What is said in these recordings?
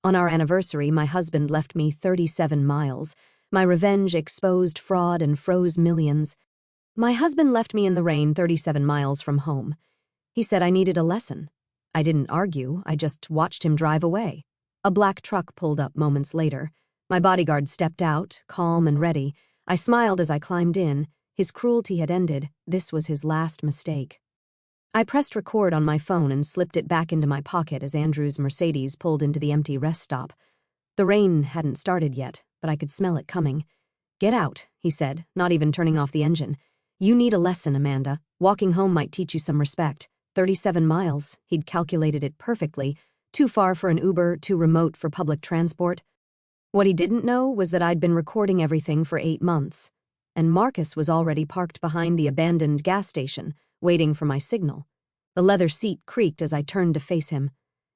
On our anniversary, my husband left me 37 miles. My revenge exposed fraud and froze millions. My husband left me in the rain 37 miles from home. He said I needed a lesson. I didn't argue, I just watched him drive away. A black truck pulled up moments later. My bodyguard stepped out, calm and ready. I smiled as I climbed in. His cruelty had ended. This was his last mistake. I pressed record on my phone and slipped it back into my pocket as Andrew's Mercedes pulled into the empty rest stop. The rain hadn't started yet, but I could smell it coming. "Get out," he said, not even turning off the engine. "You need a lesson, Amanda. Walking home might teach you some respect." 37 miles, he'd calculated it perfectly. Too far for an Uber, too remote for public transport. What he didn't know was that I'd been recording everything for 8 months. And Marcus was already parked behind the abandoned gas station, waiting for my signal. The leather seat creaked as I turned to face him.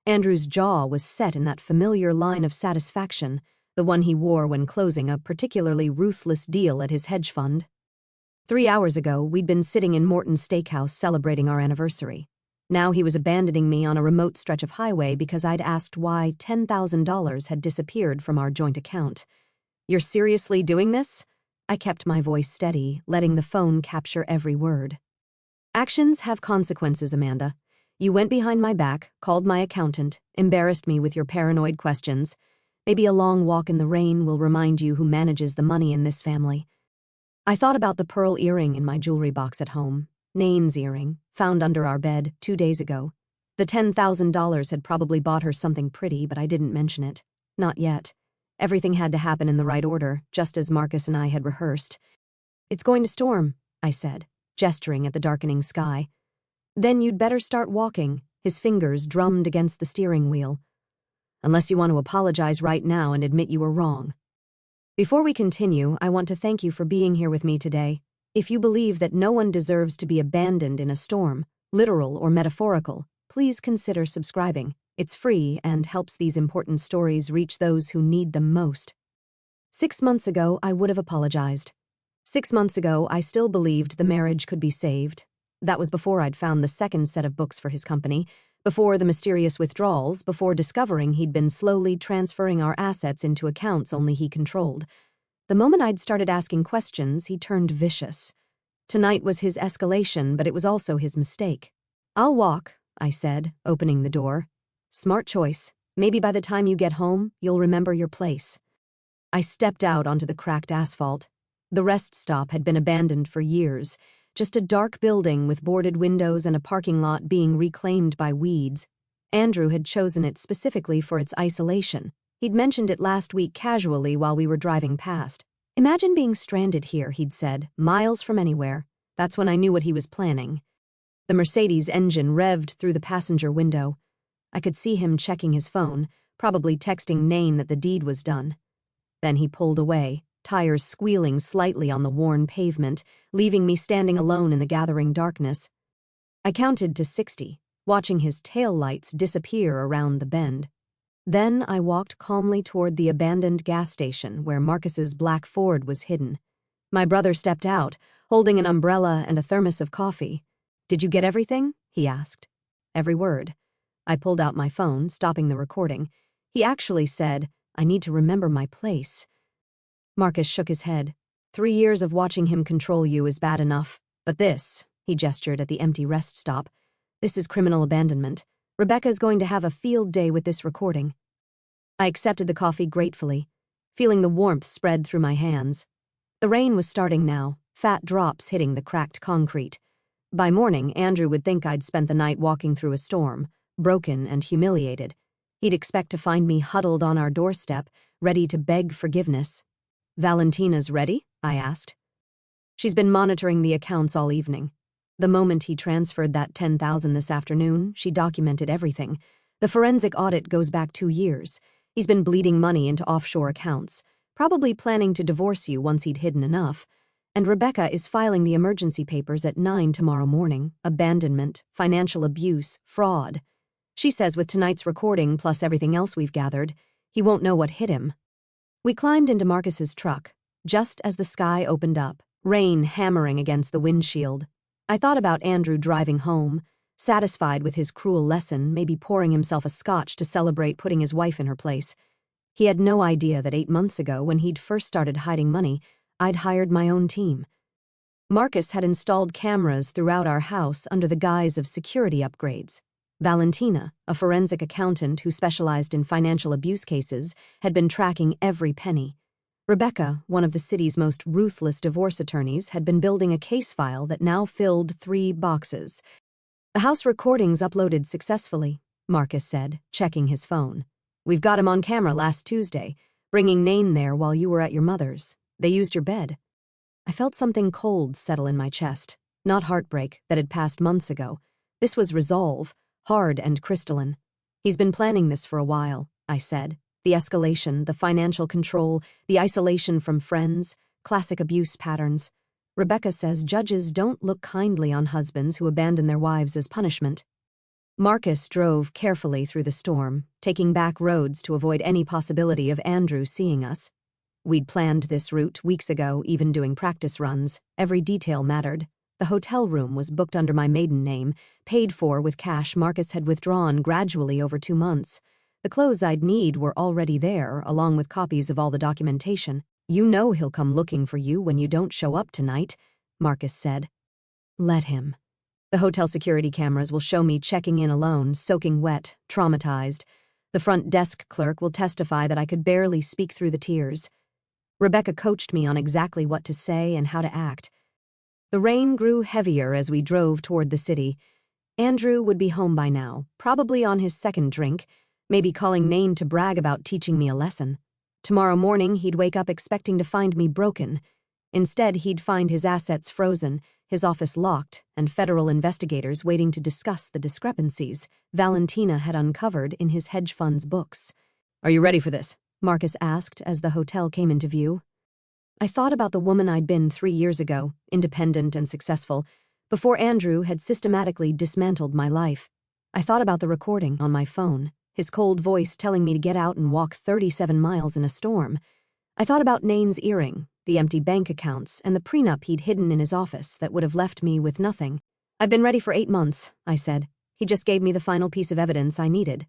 Andrew's jaw was set in that familiar line of satisfaction, the one he wore when closing a particularly ruthless deal at his hedge fund. 3 hours ago, we'd been sitting in Morton's Steakhouse celebrating our anniversary. Now he was abandoning me on a remote stretch of highway because I'd asked why $10,000 had disappeared from our joint account. "You're seriously doing this?" I kept my voice steady, letting the phone capture every word. "Actions have consequences, Amanda. You went behind my back, called my accountant, embarrassed me with your paranoid questions. Maybe a long walk in the rain will remind you who manages the money in this family." I thought about the pearl earring in my jewelry box at home, Nain's earring, found under our bed 2 days ago. The $10,000 had probably bought her something pretty, but I didn't mention it. Not yet. Everything had to happen in the right order, just as Marcus and I had rehearsed. "It's going to storm," I said, gesturing at the darkening sky. "Then you'd better start walking." His fingers drummed against the steering wheel. "Unless you want to apologize right now and admit you were wrong. Before we continue, I want to thank you for being here with me today. If you believe that no one deserves to be abandoned in a storm, literal or metaphorical, please consider subscribing. It's free and helps these important stories reach those who need them most. 6 months ago, I would have apologized. 6 months ago, I still believed the marriage could be saved. That was before I'd found the second set of books for his company, before the mysterious withdrawals, before discovering he'd been slowly transferring our assets into accounts only he controlled. The moment I'd started asking questions, he turned vicious. Tonight was his escalation, but it was also his mistake. "I'll walk," I said, opening the door. "Smart choice. Maybe by the time you get home, you'll remember your place." I stepped out onto the cracked asphalt. The rest stop had been abandoned for years, just a dark building with boarded windows and a parking lot being reclaimed by weeds. Andrew had chosen it specifically for its isolation. He'd mentioned it last week casually while we were driving past. "Imagine being stranded here," he'd said, "miles from anywhere." That's when I knew what he was planning. The Mercedes engine revved through the passenger window. I could see him checking his phone, probably texting Nain that the deed was done. Then he pulled away, tires squealing slightly on the worn pavement, leaving me standing alone in the gathering darkness. I counted to 60, watching his taillights disappear around the bend. Then I walked calmly toward the abandoned gas station where Marcus's black Ford was hidden. My brother stepped out, holding an umbrella and a thermos of coffee. "Did you get everything?" he asked. "Every word." I pulled out my phone, stopping the recording. He actually said, "I need to remember my place." Marcus shook his head. 3 years of watching him control you is bad enough. But this, he gestured at the empty rest stop, this is criminal abandonment. Rebecca's going to have a field day with this recording. I accepted the coffee gratefully, feeling the warmth spread through my hands. The rain was starting now, fat drops hitting the cracked concrete. By morning, Andrew would think I'd spent the night walking through a storm, broken and humiliated. He'd expect to find me huddled on our doorstep, ready to beg forgiveness. "Valentina's ready?" I asked. "She's been monitoring the accounts all evening. The moment he transferred that $10,000 this afternoon, she documented everything. The forensic audit goes back 2 years. He's been bleeding money into offshore accounts, probably planning to divorce you once he'd hidden enough. And Rebecca is filing the emergency papers at 9 tomorrow morning. Abandonment, financial abuse, fraud. She says with tonight's recording plus everything else we've gathered, he won't know what hit him." We climbed into Marcus's truck, just as the sky opened up, rain hammering against the windshield. I thought about Andrew driving home, satisfied with his cruel lesson, maybe pouring himself a scotch to celebrate putting his wife in her place. He had no idea that 8 months ago, when he'd first started hiding money, I'd hired my own team. Marcus had installed cameras throughout our house under the guise of security upgrades. Valentina, a forensic accountant who specialized in financial abuse cases, had been tracking every penny. Rebecca, one of the city's most ruthless divorce attorneys, had been building a case file that now filled 3 boxes. The house recordings uploaded successfully, Marcus said, checking his phone. We've got him on camera last Tuesday, bringing Nain there while you were at your mother's. They used your bed. I felt something cold settle in my chest, not heartbreak that had passed months ago. This was resolve, hard and crystalline. He's been planning this for a while, I said. The escalation, the financial control, the isolation from friends, classic abuse patterns. Rebecca says judges don't look kindly on husbands who abandon their wives as punishment. Marcus drove carefully through the storm, taking back roads to avoid any possibility of Andrew seeing us. We'd planned this route weeks ago, even doing practice runs. Every detail mattered. The hotel room was booked under my maiden name, paid for with cash Marcus had withdrawn gradually over 2 months. The clothes I'd need were already there, along with copies of all the documentation. You know he'll come looking for you when you don't show up tonight, Marcus said. Let him. The hotel security cameras will show me checking in alone, soaking wet, traumatized. The front desk clerk will testify that I could barely speak through the tears. Rebecca coached me on exactly what to say and how to act. The rain grew heavier as we drove toward the city. Andrew would be home by now, probably on his second drink, maybe calling Nain to brag about teaching me a lesson. Tomorrow morning, he'd wake up expecting to find me broken. Instead, he'd find his assets frozen, his office locked, and federal investigators waiting to discuss the discrepancies Valentina had uncovered in his hedge fund's books. Are you ready for this? Marcus asked as the hotel came into view. I thought about the woman I'd been 3 years ago, independent and successful, before Andrew had systematically dismantled my life. I thought about the recording on my phone, his cold voice telling me to get out and walk 37 miles in a storm. I thought about Nain's earring, the empty bank accounts, and the prenup he'd hidden in his office that would have left me with nothing. I've been ready for 8 months, I said. He just gave me the final piece of evidence I needed.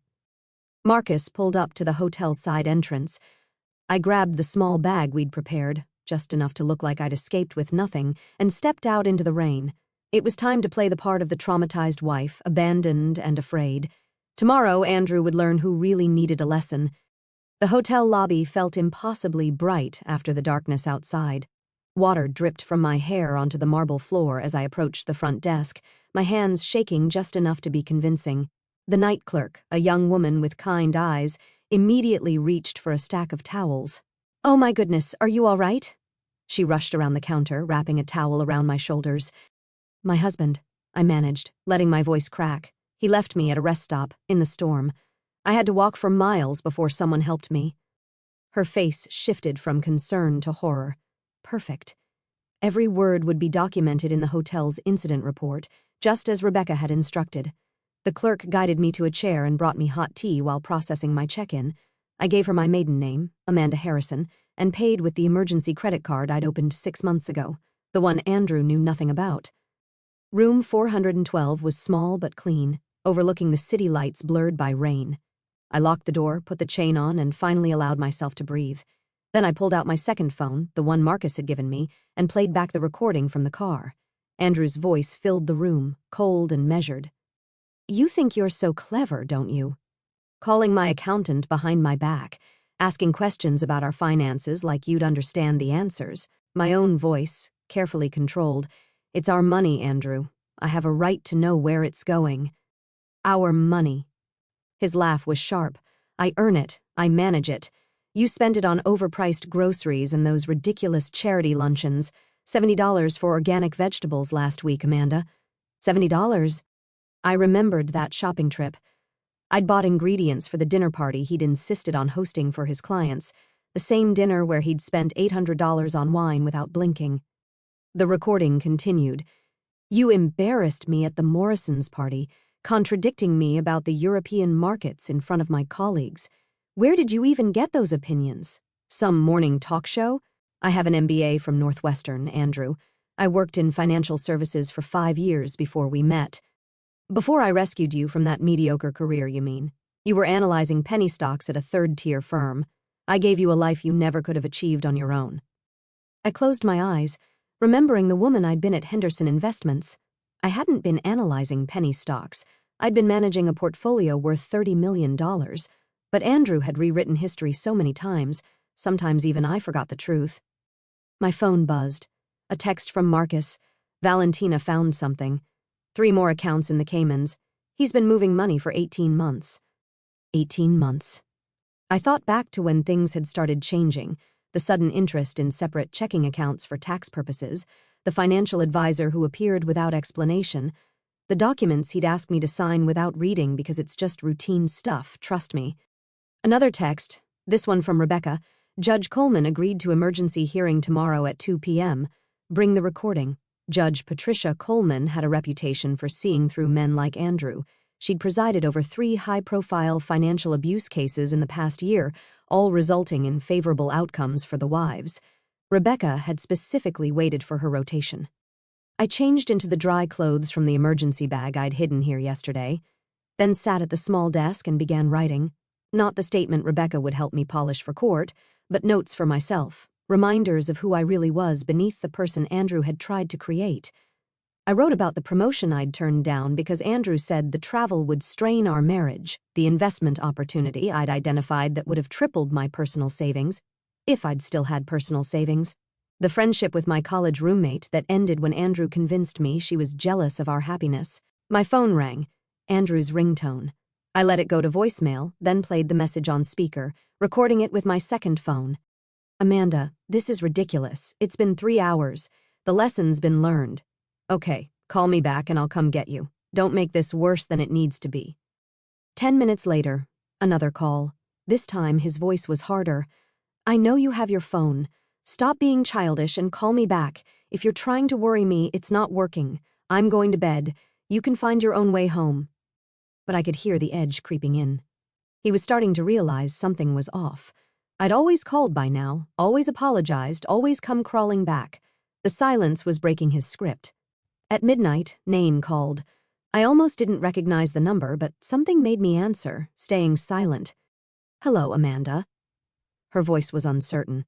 Marcus pulled up to the hotel's side entrance. I grabbed the small bag we'd prepared, just enough to look like I'd escaped with nothing, and stepped out into the rain. It was time to play the part of the traumatized wife, abandoned and afraid. Tomorrow, Andrew would learn who really needed a lesson. The hotel lobby felt impossibly bright after the darkness outside. Water dripped from my hair onto the marble floor as I approached the front desk, my hands shaking just enough to be convincing. The night clerk, a young woman with kind eyes, immediately reached for a stack of towels. Oh my goodness, are you all right? She rushed around the counter, wrapping a towel around my shoulders. My husband, I managed, letting my voice crack. He left me at a rest stop, in the storm. I had to walk for miles before someone helped me. Her face shifted from concern to horror. Perfect. Every word would be documented in the hotel's incident report, just as Rebecca had instructed. The clerk guided me to a chair and brought me hot tea while processing my check-in. I gave her my maiden name, Amanda Harrison, and paid with the emergency credit card I'd opened 6 months ago, the one Andrew knew nothing about. Room 412 was small but clean, overlooking the city lights blurred by rain. I locked the door, put the chain on, and finally allowed myself to breathe. Then I pulled out my second phone, the one Marcus had given me, and played back the recording from the car. Andrew's voice filled the room, cold and measured. You think you're so clever, don't you? Calling my accountant behind my back, asking questions about our finances like you'd understand the answers. My own voice, carefully controlled. It's our money, Andrew. I have a right to know where it's going. Our money. His laugh was sharp. I earn it. I manage it. You spend it on overpriced groceries and those ridiculous charity luncheons. $70 for organic vegetables last week, Amanda. $70? I remembered that shopping trip. I'd bought ingredients for the dinner party he'd insisted on hosting for his clients, the same dinner where he'd spent $800 on wine without blinking. The recording continued. You embarrassed me at the Morrisons' party, contradicting me about the European markets in front of my colleagues. Where did you even get those opinions? Some morning talk show? I have an MBA from Northwestern, Andrew. I worked in financial services for 5 years before we met. Before I rescued you from that mediocre career, you mean. You were analyzing penny stocks at a third-tier firm. I gave you a life you never could have achieved on your own. I closed my eyes, remembering the woman I'd been at Henderson Investments. I hadn't been analyzing penny stocks. I'd been managing a portfolio worth $30 million. But Andrew had rewritten history so many times, sometimes even I forgot the truth. My phone buzzed. A text from Marcus. Valentina found something. 3 more accounts in the Caymans. He's been moving money for 18 months. 18 months. I thought back to when things had started changing, the sudden interest in separate checking accounts for tax purposes, the financial advisor who appeared without explanation, the documents he'd asked me to sign without reading because it's just routine stuff, trust me. Another text, this one from Rebecca. Judge Coleman agreed to emergency hearing tomorrow at 2 p.m. Bring the recording. Judge Patricia Coleman had a reputation for seeing through men like Andrew. She'd presided over 3 high-profile financial abuse cases in the past year, all resulting in favorable outcomes for the wives. Rebecca had specifically waited for her rotation. I changed into the dry clothes from the emergency bag I'd hidden here yesterday, then sat at the small desk and began writing. Not the statement Rebecca would help me polish for court, but notes for myself, reminders of who I really was beneath the person Andrew had tried to create. I wrote about the promotion I'd turned down because Andrew said the travel would strain our marriage, the investment opportunity I'd identified that would have tripled my personal savings, if I'd still had personal savings, the friendship with my college roommate that ended when Andrew convinced me she was jealous of our happiness. My phone rang, Andrew's ringtone. I let it go to voicemail, then played the message on speaker, recording it with my second phone. Amanda, this is ridiculous. It's been 3 hours. The lesson's been learned. Okay, call me back and I'll come get you. Don't make this worse than it needs to be. 10 minutes later, another call. This time his voice was harder. I know you have your phone. Stop being childish and call me back. If you're trying to worry me, it's not working. I'm going to bed. You can find your own way home. But I could hear the edge creeping in. He was starting to realize something was off. I'd always called by now, always apologized, always come crawling back. The silence was breaking his script. At midnight, Nain called. I almost didn't recognize the number, but something made me answer, staying silent. Hello, Amanda. Her voice was uncertain.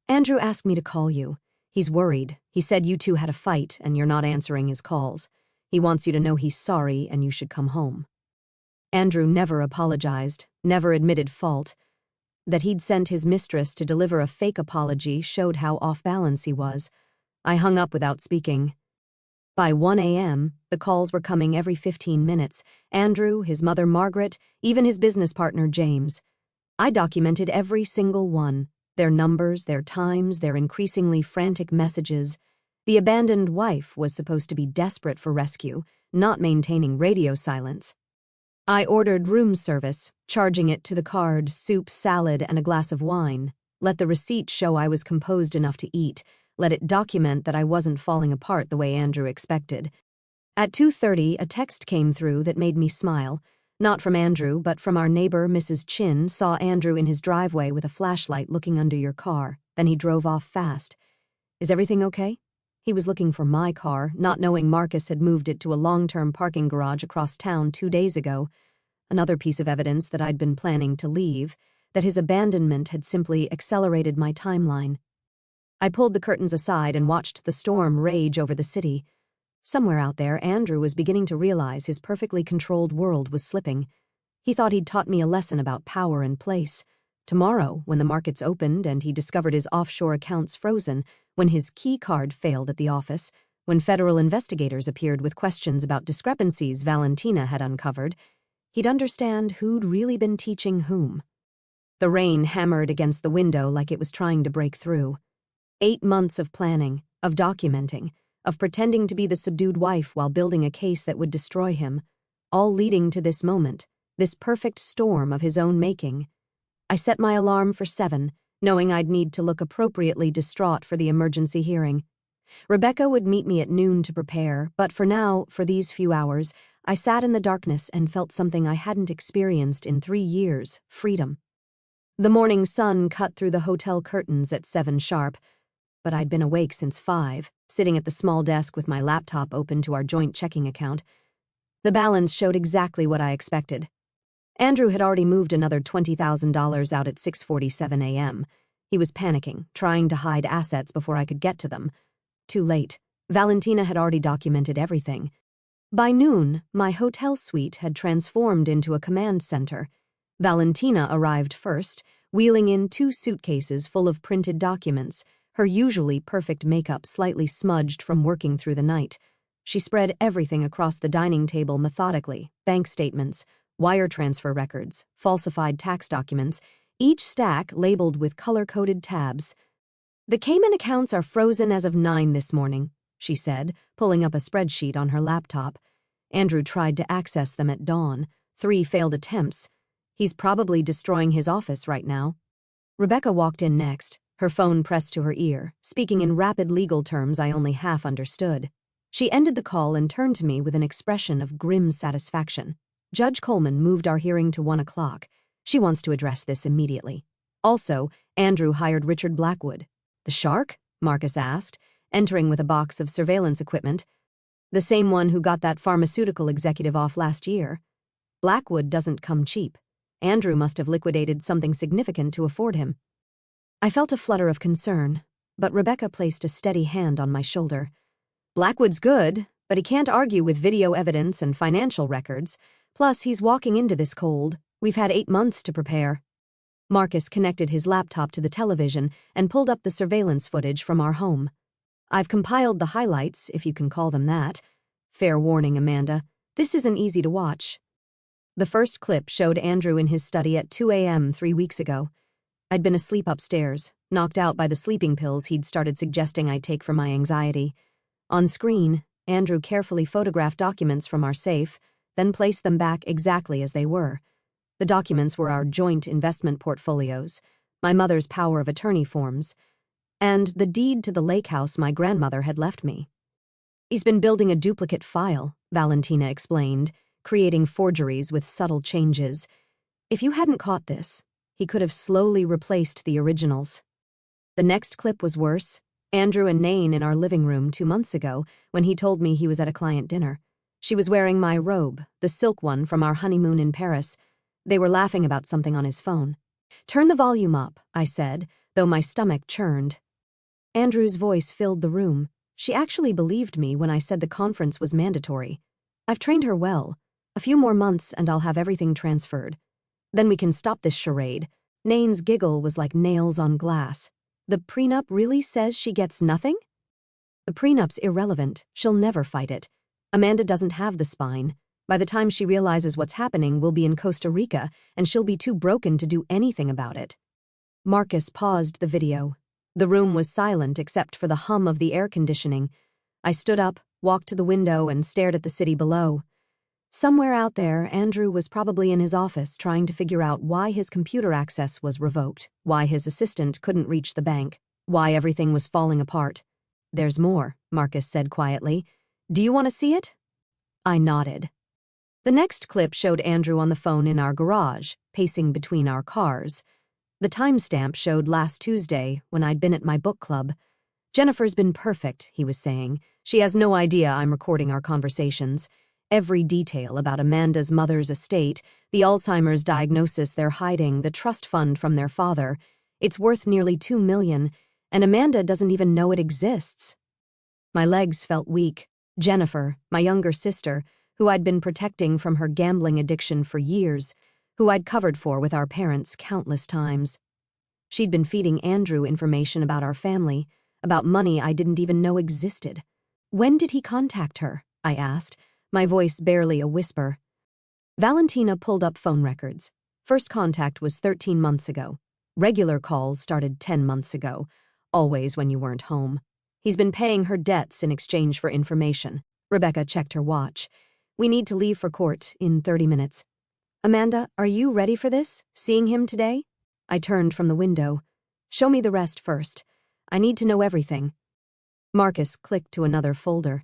Andrew asked me to call you. He's worried. He said you two had a fight and you're not answering his calls. He wants you to know he's sorry and you should come home. Andrew never apologized, never admitted fault. That he'd sent his mistress to deliver a fake apology showed how off balance he was. I hung up without speaking. By 1 a.m., the calls were coming every 15 minutes. Andrew, his mother Margaret, even his business partner James. I documented every single one. Their numbers, their times, their increasingly frantic messages. The abandoned wife was supposed to be desperate for rescue, not maintaining radio silence. I ordered room service, charging it to the card, soup, salad, and a glass of wine. Let the receipt show I was composed enough to eat. Let it document that I wasn't falling apart the way Andrew expected. At 2:30, a text came through that made me smile. Not from Andrew, but from our neighbor, Mrs. Chin, saw Andrew in his driveway with a flashlight looking under your car. Then he drove off fast. Is everything okay? He was looking for my car, not knowing Marcus had moved it to a long-term parking garage across town 2 days ago. Another piece of evidence that I'd been planning to leave, that his abandonment had simply accelerated my timeline. I pulled the curtains aside and watched the storm rage over the city. Somewhere out there, Andrew was beginning to realize his perfectly controlled world was slipping. He thought he'd taught me a lesson about power and place. Tomorrow, when the markets opened and he discovered his offshore accounts frozen, when his key card failed at the office, when federal investigators appeared with questions about discrepancies Valentina had uncovered, he'd understand who'd really been teaching whom. The rain hammered against the window like it was trying to break through. 8 months of planning, of documenting, of pretending to be the subdued wife while building a case that would destroy him, all leading to this moment, this perfect storm of his own making. I set my alarm for 7, knowing I'd need to look appropriately distraught for the emergency hearing. Rebecca would meet me at noon to prepare, but for now, for these few hours, I sat in the darkness and felt something I hadn't experienced in 3 years, freedom. The morning sun cut through the hotel curtains at 7 sharp, but I'd been awake since 5, sitting at the small desk with my laptop open to our joint checking account. The balance showed exactly what I expected. Andrew had already moved another $20,000 out at 6:47 a.m. He was panicking, trying to hide assets before I could get to them. Too late. Valentina had already documented everything. By noon, my hotel suite had transformed into a command center. Valentina arrived first, wheeling in 2 suitcases full of printed documents, her usually perfect makeup slightly smudged from working through the night. She spread everything across the dining table methodically: bank statements, wire transfer records, falsified tax documents, each stack labeled with color-coded tabs. "The Cayman accounts are frozen as of 9 this morning," she said, pulling up a spreadsheet on her laptop. Andrew tried to access them at dawn. 3 failed attempts. He's probably destroying his office right now. Rebecca walked in next, her phone pressed to her ear, speaking in rapid legal terms I only half understood. She ended the call and turned to me with an expression of grim satisfaction. "Judge Coleman moved our hearing to 1 o'clock. She wants to address this immediately. Also, Andrew hired Richard Blackwood." "The shark?" Marcus asked, entering with a box of surveillance equipment. "The same one who got that pharmaceutical executive off last year. Blackwood doesn't come cheap. Andrew must have liquidated something significant to afford him." I felt a flutter of concern, but Rebecca placed a steady hand on my shoulder. "Blackwood's good, but he can't argue with video evidence and financial records. Plus, he's walking into this cold. We've had 8 months to prepare." Marcus connected his laptop to the television and pulled up the surveillance footage from our home. "I've compiled the highlights, if you can call them that. Fair warning, Amanda, this isn't easy to watch." The first clip showed Andrew in his study at 2 a.m. 3 weeks ago. I'd been asleep upstairs, knocked out by the sleeping pills he'd started suggesting I take for my anxiety. On screen, Andrew carefully photographed documents from our safe, then placed them back exactly as they were. The documents were our joint investment portfolios, my mother's power of attorney forms, and the deed to the lake house my grandmother had left me. "He's been building a duplicate file," Valentina explained, creating forgeries with subtle changes. "If you hadn't caught this, he could have slowly replaced the originals." The next clip was worse. Andrew and Nain in our living room 2 months ago when he told me he was at a client dinner. She was wearing my robe, the silk one from our honeymoon in Paris. They were laughing about something on his phone. "Turn the volume up," I said, though my stomach churned. Andrew's voice filled the room. She actually believed me when I said the conference was mandatory. "I've trained her well. A few more months and I'll have everything transferred. Then we can stop this charade." Nain's giggle was like nails on glass. "The prenup really says she gets nothing?" "The prenup's irrelevant. She'll never fight it. Amanda doesn't have the spine. By the time she realizes what's happening, we'll be in Costa Rica, and she'll be too broken to do anything about it." Marcus paused the video. The room was silent except for the hum of the air conditioning. I stood up, walked to the window, and stared at the city below. Somewhere out there, Andrew was probably in his office trying to figure out why his computer access was revoked, why his assistant couldn't reach the bank, why everything was falling apart. "There's more," Marcus said quietly. "Do you want to see it?" I nodded. The next clip showed Andrew on the phone in our garage, pacing between our cars. The timestamp showed last Tuesday, when I'd been at my book club. "Jennifer's been perfect," he was saying. "She has no idea I'm recording our conversations. Every detail about Amanda's mother's estate, the Alzheimer's diagnosis they're hiding, the trust fund from their father. It's worth nearly $2 million, and Amanda doesn't even know it exists." My legs felt weak. Jennifer, my younger sister, who I'd been protecting from her gambling addiction for years, who I'd covered for with our parents countless times. She'd been feeding Andrew information about our family, about money I didn't even know existed. "When did he contact her?" I asked, my voice barely a whisper. Valentina pulled up phone records. First contact was 13 months ago. Regular calls started 10 months ago, always when you weren't home. He's been paying her debts in exchange for information. Rebecca checked her watch. "We need to leave for court in 30 minutes. Amanda, are you ready for this? Seeing him today?" I turned from the window. "Show me the rest first. I need to know everything." Marcus clicked to another folder.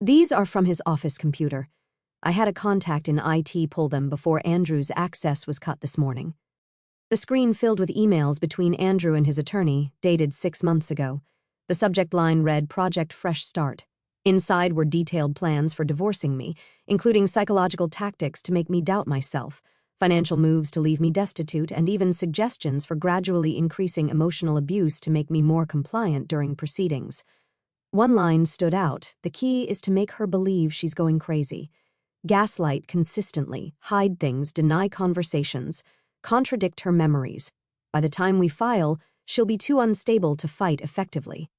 "These are from his office computer. I had a contact in IT pull them before Andrew's access was cut this morning." The screen filled with emails between Andrew and his attorney, dated 6 months ago. The subject line read, "Project Fresh Start." Inside were detailed plans for divorcing me, including psychological tactics to make me doubt myself, financial moves to leave me destitute, and even suggestions for gradually increasing emotional abuse to make me more compliant during proceedings. One line stood out: the key is to make her believe she's going crazy. Gaslight consistently, hide things, deny conversations, contradict her memories. By the time we file, she'll be too unstable to fight effectively.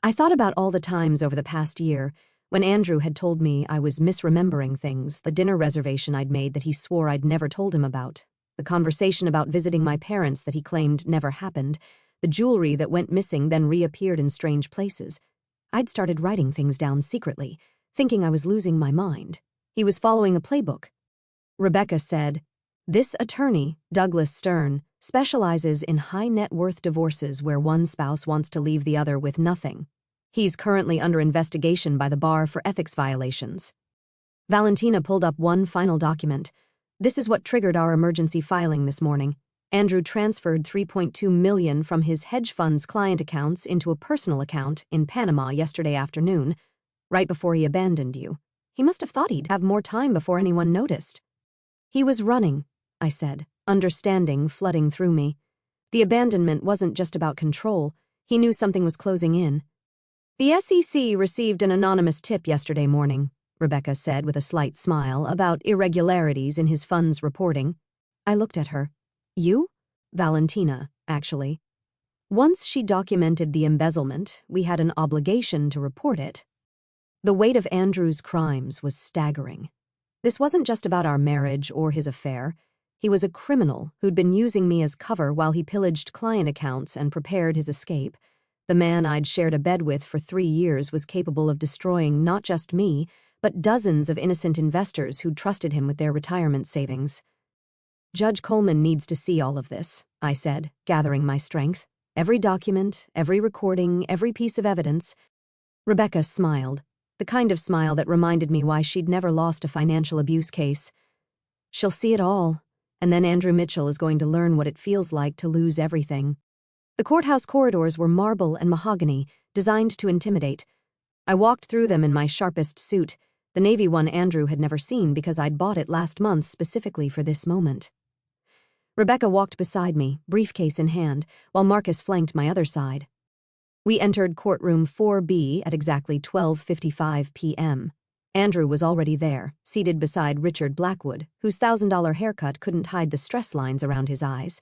I thought about all the times over the past year when Andrew had told me I was misremembering things, the dinner reservation I'd made that he swore I'd never told him about, the conversation about visiting my parents that he claimed never happened, the jewelry that went missing then reappeared in strange places. I'd started writing things down secretly, thinking I was losing my mind. He was following a playbook. Rebecca said, "This attorney, Douglas Stern, specializes in high-net-worth divorces where one spouse wants to leave the other with nothing. He's currently under investigation by the bar for ethics violations." Valentina pulled up one final document. "This is what triggered our emergency filing this morning. Andrew transferred $3.2 million from his hedge fund's client accounts into a personal account in Panama yesterday afternoon, right before he abandoned you. He must have thought he'd have more time before anyone noticed." "He was running," I said, understanding flooding through me. The abandonment wasn't just about control. He knew something was closing in. "The SEC received an anonymous tip yesterday morning," Rebecca said with a slight smile, "about irregularities in his fund's reporting." I looked at her. "You?" "Valentina, actually. Once she documented the embezzlement, we had an obligation to report it." The weight of Andrew's crimes was staggering. This wasn't just about our marriage or his affair. He was a criminal who'd been using me as cover while he pillaged client accounts and prepared his escape. The man I'd shared a bed with for 3 years was capable of destroying not just me, but dozens of innocent investors who'd trusted him with their retirement savings. "Judge Coleman needs to see all of this," I said, gathering my strength. "Every document, every recording, every piece of evidence." Rebecca smiled, the kind of smile that reminded me why she'd never lost a financial abuse case. "She'll see it all, and then Andrew Mitchell is going to learn what it feels like to lose everything." The courthouse corridors were marble and mahogany, designed to intimidate. I walked through them in my sharpest suit, the navy one Andrew had never seen because I'd bought it last month specifically for this moment. Rebecca walked beside me, briefcase in hand, while Marcus flanked my other side. We entered courtroom 4B at exactly 12:55 p.m. Andrew was already there, seated beside Richard Blackwood, whose $1,000 haircut couldn't hide the stress lines around his eyes.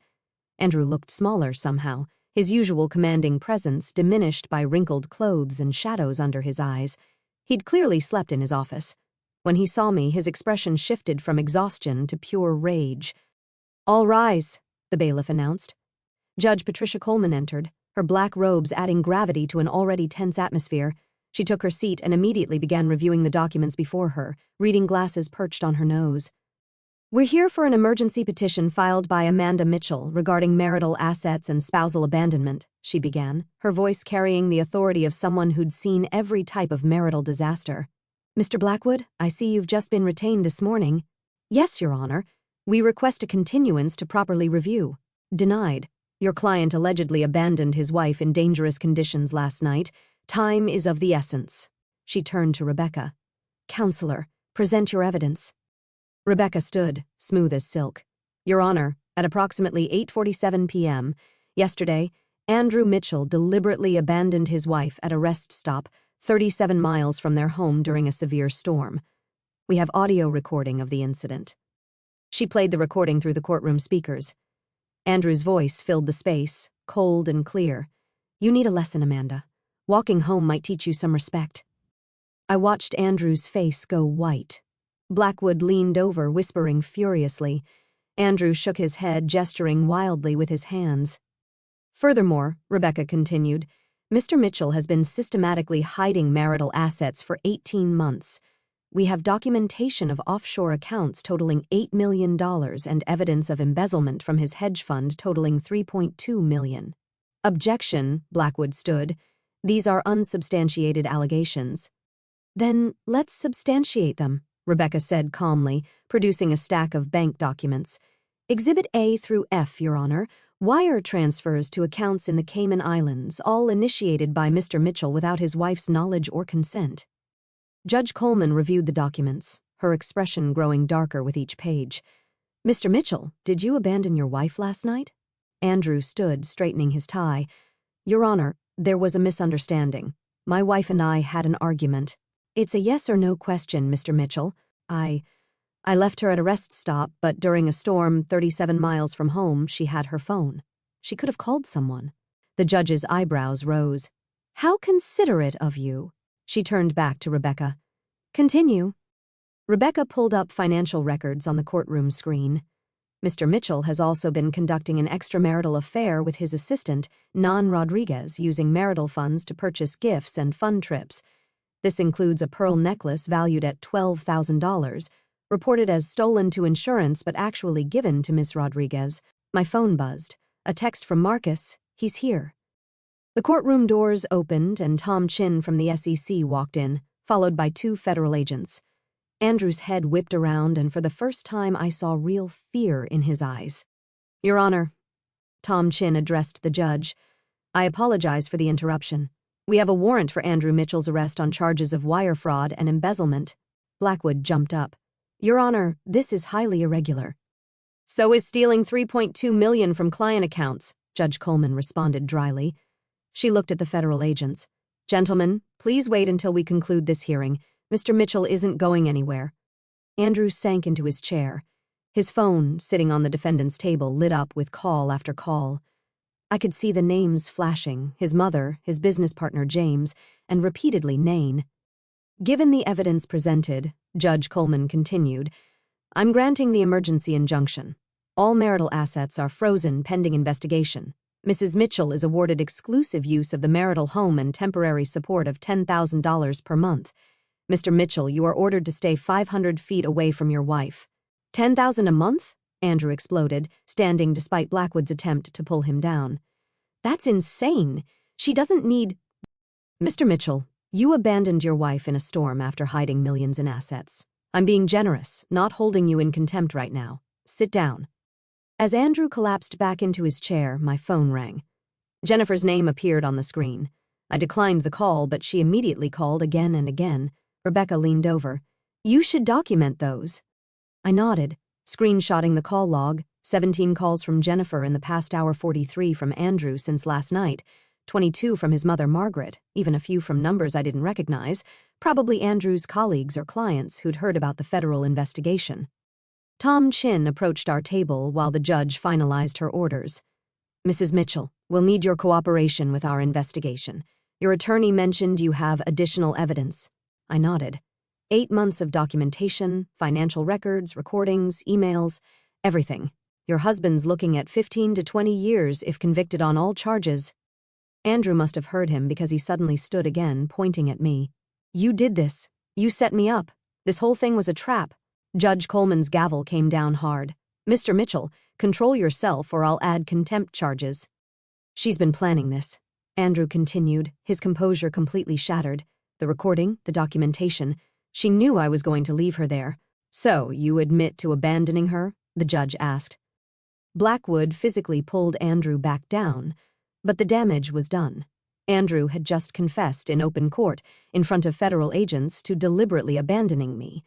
Andrew looked smaller somehow, his usual commanding presence diminished by wrinkled clothes and shadows under his eyes. He'd clearly slept in his office. When he saw me, his expression shifted from exhaustion to pure rage. "All rise," the bailiff announced. Judge Patricia Coleman entered, her black robes adding gravity to an already tense atmosphere. She took her seat and immediately began reviewing the documents before her, reading glasses perched on her nose. "We're here for an emergency petition filed by Amanda Mitchell regarding marital assets and spousal abandonment," she began, her voice carrying the authority of someone who'd seen every type of marital disaster. "Mr. Blackwood, I see you've just been retained this morning." "Yes, Your Honor. We request a continuance to properly review." "Denied. Your client allegedly abandoned his wife in dangerous conditions last night. Time is of the essence." She turned to Rebecca. "Counselor, present your evidence." Rebecca stood, smooth as silk. "Your Honor, at approximately 8:47 p.m. yesterday, Andrew Mitchell deliberately abandoned his wife at a rest stop 37 miles from their home during a severe storm. We have audio recording of the incident." She played the recording through the courtroom speakers. Andrew's voice filled the space, cold and clear. "You need a lesson, Amanda. Walking home might teach you some respect." I watched Andrew's face go white. Blackwood leaned over, whispering furiously. Andrew shook his head, gesturing wildly with his hands. "Furthermore," Rebecca continued, "Mr. Mitchell has been systematically hiding marital assets for 18 months. We have documentation of offshore accounts totaling $8 million and evidence of embezzlement from his hedge fund totaling $3.2 million. "Objection," Blackwood stood. "These are unsubstantiated allegations." "Then let's substantiate them," Rebecca said calmly, producing a stack of bank documents. "Exhibit A through F, Your Honor, wire transfers to accounts in the Cayman Islands, all initiated by Mr. Mitchell without his wife's knowledge or consent." Judge Coleman reviewed the documents, her expression growing darker with each page. Mr. Mitchell, did you abandon your wife last night? Andrew stood, straightening his tie. Your Honor, there was a misunderstanding. My wife and I had an argument. It's a yes or no question, Mr. Mitchell. I left her at a rest stop, but during a storm 37 miles from home, she had her phone. She could have called someone. The judge's eyebrows rose. How considerate of you. She turned back to Rebecca. Continue. Rebecca pulled up financial records on the courtroom screen. Mr. Mitchell has also been conducting an extramarital affair with his assistant, Nan Rodriguez, using marital funds to purchase gifts and fun trips. This includes a pearl necklace valued at $12,000, reported as stolen to insurance but actually given to Miss Rodriguez. My phone buzzed. A text from Marcus. He's here. The courtroom doors opened and Tom Chin from the SEC walked in, followed by 2 federal agents. Andrew's head whipped around, and for the first time I saw real fear in his eyes. Your Honor, Tom Chin addressed the judge. I apologize for the interruption. We have a warrant for Andrew Mitchell's arrest on charges of wire fraud and embezzlement. Blackwood jumped up. Your Honor, this is highly irregular. So is stealing $3.2 million from client accounts, Judge Coleman responded dryly. She looked at the federal agents. Gentlemen, please wait until we conclude this hearing. Mr. Mitchell isn't going anywhere. Andrew sank into his chair. His phone, sitting on the defendant's table, lit up with call after call. I could see the names flashing, his mother, his business partner James, and repeatedly Nain. Given the evidence presented, Judge Coleman continued, I'm granting the emergency injunction. All marital assets are frozen pending investigation. Mrs. Mitchell is awarded exclusive use of the marital home and temporary support of $10,000 per month. Mr. Mitchell, you are ordered to stay 500 feet away from your wife. $10,000 a month? Andrew exploded, standing despite Blackwood's attempt to pull him down. That's insane. She doesn't need... Mr. Mitchell, you abandoned your wife in a storm after hiding millions in assets. I'm being generous, not holding you in contempt right now. Sit down. As Andrew collapsed back into his chair, my phone rang. Jennifer's name appeared on the screen. I declined the call, but she immediately called again and again. Rebecca leaned over. You should document those. I nodded, screenshotting the call log, 17 calls from Jennifer in the past hour, 43 from Andrew since last night, 22 from his mother Margaret, even a few from numbers I didn't recognize, probably Andrew's colleagues or clients who'd heard about the federal investigation. Tom Chin approached our table while the judge finalized her orders. Mrs. Mitchell, we'll need your cooperation with our investigation. Your attorney mentioned you have additional evidence. I nodded. 8 months of documentation, financial records, recordings, emails, everything. Your husband's looking at 15 to 20 years if convicted on all charges. Andrew must have heard him because he suddenly stood again, pointing at me. You did this. You set me up. This whole thing was a trap. Judge Coleman's gavel came down hard. Mr. Mitchell, control yourself or I'll add contempt charges. She's been planning this. Andrew continued, his composure completely shattered. The recording, the documentation. She knew I was going to leave her there. So, you admit to abandoning her? The judge asked. Blackwood physically pulled Andrew back down, but the damage was done. Andrew had just confessed in open court, in front of federal agents, to deliberately abandoning me.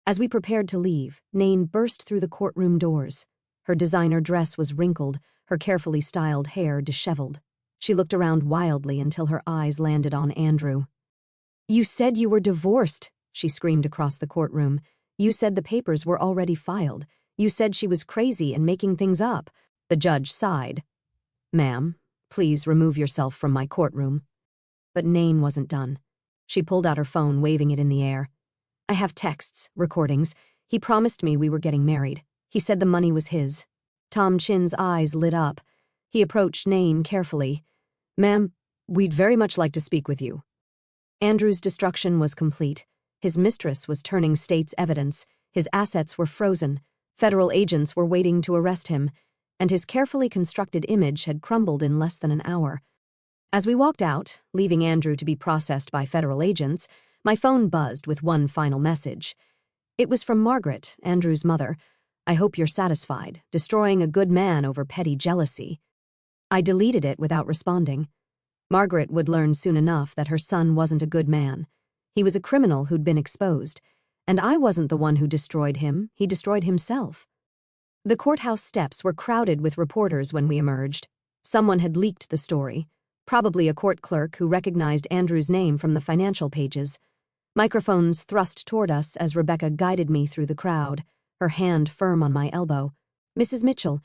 As we prepared to leave, Nain burst through the courtroom doors. Her designer dress was wrinkled, her carefully styled hair disheveled. She looked around wildly until her eyes landed on Andrew. You said you were divorced, she screamed across the courtroom. You said the papers were already filed. You said she was crazy and making things up. The judge sighed. Ma'am, please remove yourself from my courtroom. But Nain wasn't done. She pulled out her phone, waving it in the air. I have texts, recordings. He promised me we were getting married. He said the money was his. Tom Chin's eyes lit up. He approached Nain carefully. Ma'am, we'd very much like to speak with you. Andrew's destruction was complete. His mistress was turning state's evidence. His assets were frozen. Federal agents were waiting to arrest him. And his carefully constructed image had crumbled in less than an hour. As we walked out, leaving Andrew to be processed by federal agents, my phone buzzed with one final message. It was from Margaret, Andrew's mother. I hope you're satisfied, destroying a good man over petty jealousy. I deleted it without responding. Margaret would learn soon enough that her son wasn't a good man. He was a criminal who'd been exposed, and I wasn't the one who destroyed him, he destroyed himself. The courthouse steps were crowded with reporters when we emerged. Someone had leaked the story, probably a court clerk who recognized Andrew's name from the financial pages. Microphones thrust toward us as Rebecca guided me through the crowd, her hand firm on my elbow. "Mrs. Mitchell,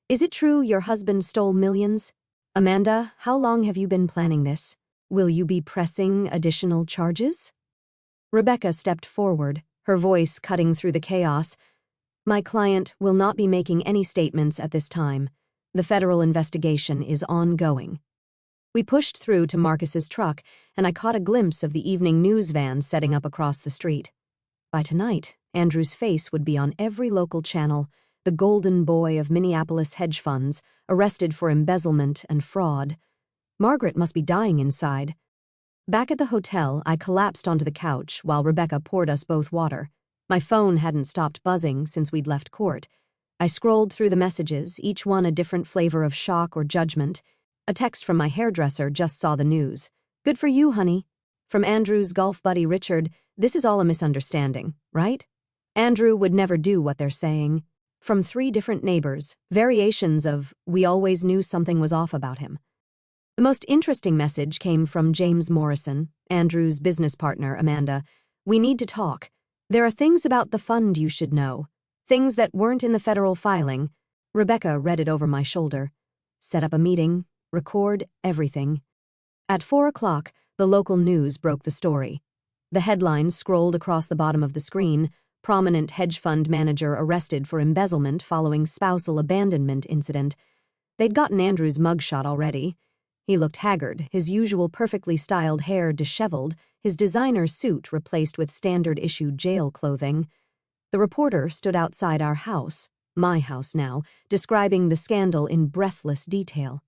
is it true your husband stole millions? Amanda, how long have you been planning this? Will you be pressing additional charges?" Rebecca stepped forward, her voice cutting through the chaos. "My client will not be making any statements at this time. The federal investigation is ongoing." We pushed through to Marcus's truck, and I caught a glimpse of the evening news van setting up across the street. By tonight, Andrew's face would be on every local channel, the golden boy of Minneapolis hedge funds, arrested for embezzlement and fraud. Margaret must be dying inside. Back at the hotel, I collapsed onto the couch while Rebecca poured us both water. My phone hadn't stopped buzzing since we'd left court. I scrolled through the messages, each one a different flavor of shock or judgment. A text from my hairdresser just saw the news. "Good for you, honey." From Andrew's golf buddy Richard, "This is all a misunderstanding, right? Andrew would never do what they're saying." From 3 different neighbors, variations of, "We always knew something was off about him." The most interesting message came from James Morrison, Andrew's business partner, Amanda. "We need to talk. There are things about the fund you should know. Things that weren't in the federal filing." Rebecca read it over my shoulder. "Set up a meeting. Record everything." At 4 o'clock, the local news broke the story. The headlines scrolled across the bottom of the screen: "Prominent hedge fund manager arrested for embezzlement following spousal abandonment incident." They'd gotten Andrew's mugshot already. He looked haggard, his usual perfectly styled hair disheveled, his designer suit replaced with standard-issue jail clothing. The reporter stood outside our house, my house now, describing the scandal in breathless detail.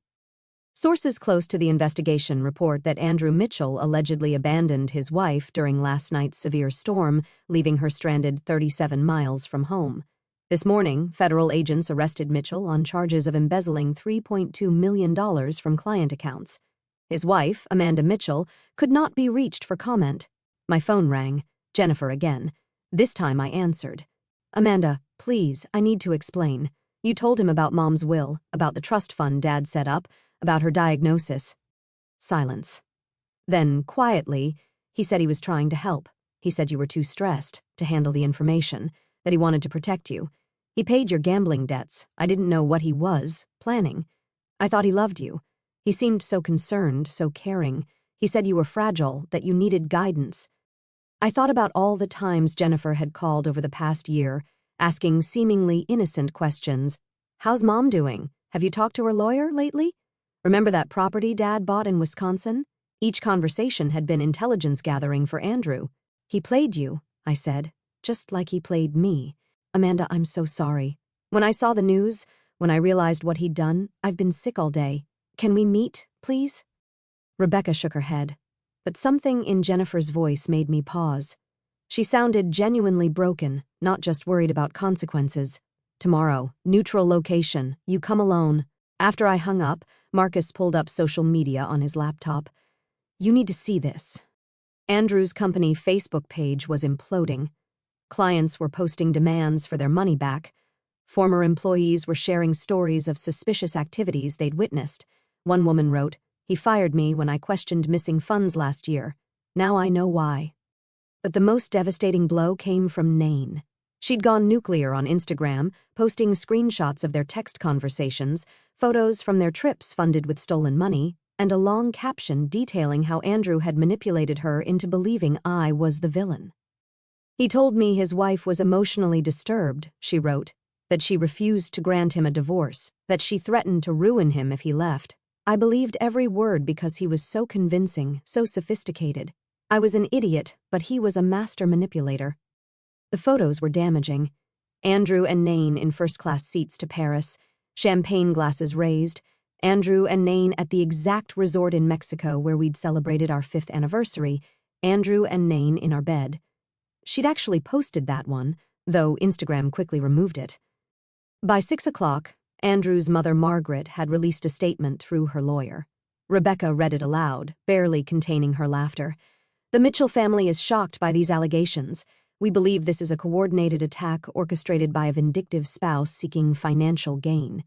Sources close to the investigation report that Andrew Mitchell allegedly abandoned his wife during last night's severe storm, leaving her stranded 37 miles from home. This morning, federal agents arrested Mitchell on charges of embezzling $3.2 million from client accounts. His wife, Amanda Mitchell, could not be reached for comment. My phone rang. Jennifer again. This time I answered. "Amanda, please, I need to explain. You told him about Mom's will, about the trust fund Dad set up, about her diagnosis." Silence. Then, quietly, "He said he was trying to help. He said you were too stressed to handle the information, that he wanted to protect you. He paid your gambling debts. I didn't know what he was planning. I thought he loved you. He seemed so concerned, so caring. He said you were fragile, that you needed guidance." I thought about all the times Jennifer had called over the past year, asking seemingly innocent questions. "How's Mom doing? Have you talked to her lawyer lately? Remember that property Dad bought in Wisconsin?" Each conversation had been intelligence gathering for Andrew. "He played you," I said, "just like he played me. Amanda, I'm so sorry. When I saw the news, when I realized what he'd done, I've been sick all day. Can we meet, please?" Rebecca shook her head, but something in Jennifer's voice made me pause. She sounded genuinely broken, not just worried about consequences. "Tomorrow, neutral location, you come alone." After I hung up, Marcus pulled up social media on his laptop. "You need to see this." Andrew's company Facebook page was imploding. Clients were posting demands for their money back. Former employees were sharing stories of suspicious activities they'd witnessed. One woman wrote, "He fired me when I questioned missing funds last year. Now I know why." But the most devastating blow came from Nain. She'd gone nuclear on Instagram, posting screenshots of their text conversations, photos from their trips funded with stolen money, and a long caption detailing how Andrew had manipulated her into believing I was the villain. "He told me his wife was emotionally disturbed," she wrote, "that she refused to grant him a divorce, that she threatened to ruin him if he left. I believed every word because he was so convincing, so sophisticated. I was an idiot, but he was a master manipulator." The photos were damaging. Andrew and Nain in first-class seats to Paris, champagne glasses raised, Andrew and Nain at the exact resort in Mexico where we'd celebrated our 5th anniversary, Andrew and Nain in our bed. She'd actually posted that one, though Instagram quickly removed it. By 6 o'clock, Andrew's mother Margaret had released a statement through her lawyer. Rebecca read it aloud, barely containing her laughter. The Mitchell family is shocked by these allegations. We believe this is a coordinated attack orchestrated by a vindictive spouse seeking financial gain.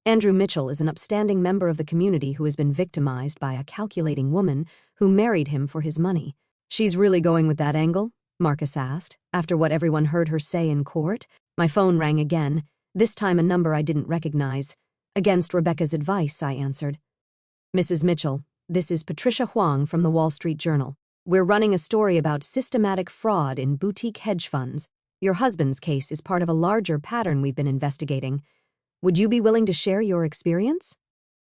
Andrew Mitchell is an upstanding member of the community who has been victimized by a calculating woman who married him for his money. She's really going with that angle? Marcus asked, after what everyone heard her say in court. My phone rang again, this time a number I didn't recognize. Against Rebecca's advice, I answered. Mrs. Mitchell, this is Patricia Huang from the Wall Street Journal. We're running a story about systematic fraud in boutique hedge funds. Your husband's case is part of a larger pattern we've been investigating. Would you be willing to share your experience?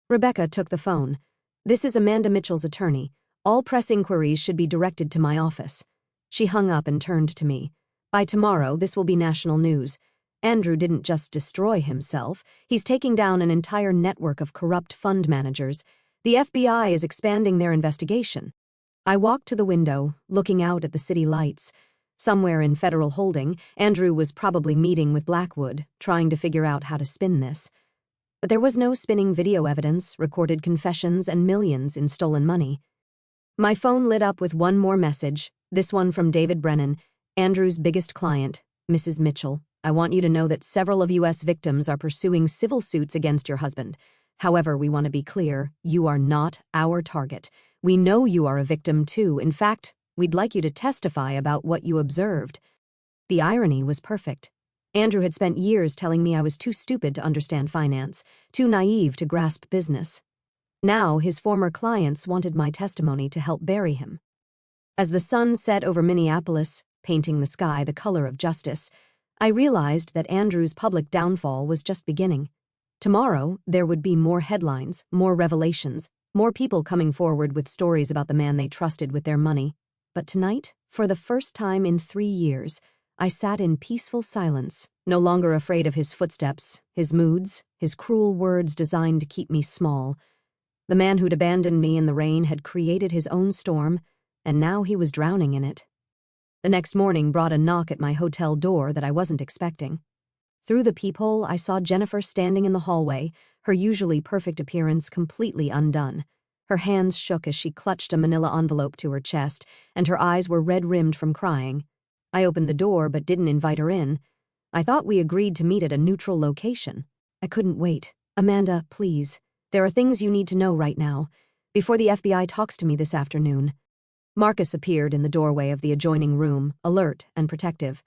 Rebecca took the phone. This is Amanda Mitchell's attorney. All press inquiries should be directed to my office. She hung up and turned to me. By tomorrow, this will be national news. Andrew didn't just destroy himself. He's taking down an entire network of corrupt fund managers. The FBI is expanding their investigation. I walked to the window, looking out at the city lights. Somewhere in Federal Holding, Andrew was probably meeting with Blackwood, trying to figure out how to spin this. But there was no spinning video evidence, recorded confessions, and millions in stolen money. My phone lit up with one more message, this one from David Brennan, Andrew's biggest client, Mrs. Mitchell. I want you to know that several of U.S. victims are pursuing civil suits against your husband. However, we want to be clear, you are not our target. We know you are a victim too. In fact, we'd like you to testify about what you observed. The irony was perfect. Andrew had spent years telling me I was too stupid to understand finance, too naive to grasp business. Now his former clients wanted my testimony to help bury him. As the sun set over Minneapolis, painting the sky the color of justice, I realized that Andrew's public downfall was just beginning. Tomorrow, there would be more headlines, more revelations, more people coming forward with stories about the man they trusted with their money. But tonight, for the first time in 3 years, I sat in peaceful silence, no longer afraid of his footsteps, his moods, his cruel words designed to keep me small. The man who'd abandoned me in the rain had created his own storm, and now he was drowning in it. The next morning brought a knock at my hotel door that I wasn't expecting. Through the peephole, I saw Jennifer standing in the hallway, her usually perfect appearance completely undone. Her hands shook as she clutched a manila envelope to her chest, and her eyes were red-rimmed from crying. I opened the door but didn't invite her in. I thought we agreed to meet at a neutral location. I couldn't wait. Amanda, please. There are things you need to know right now, before the FBI talks to me this afternoon. Marcus appeared in the doorway of the adjoining room, alert and protective.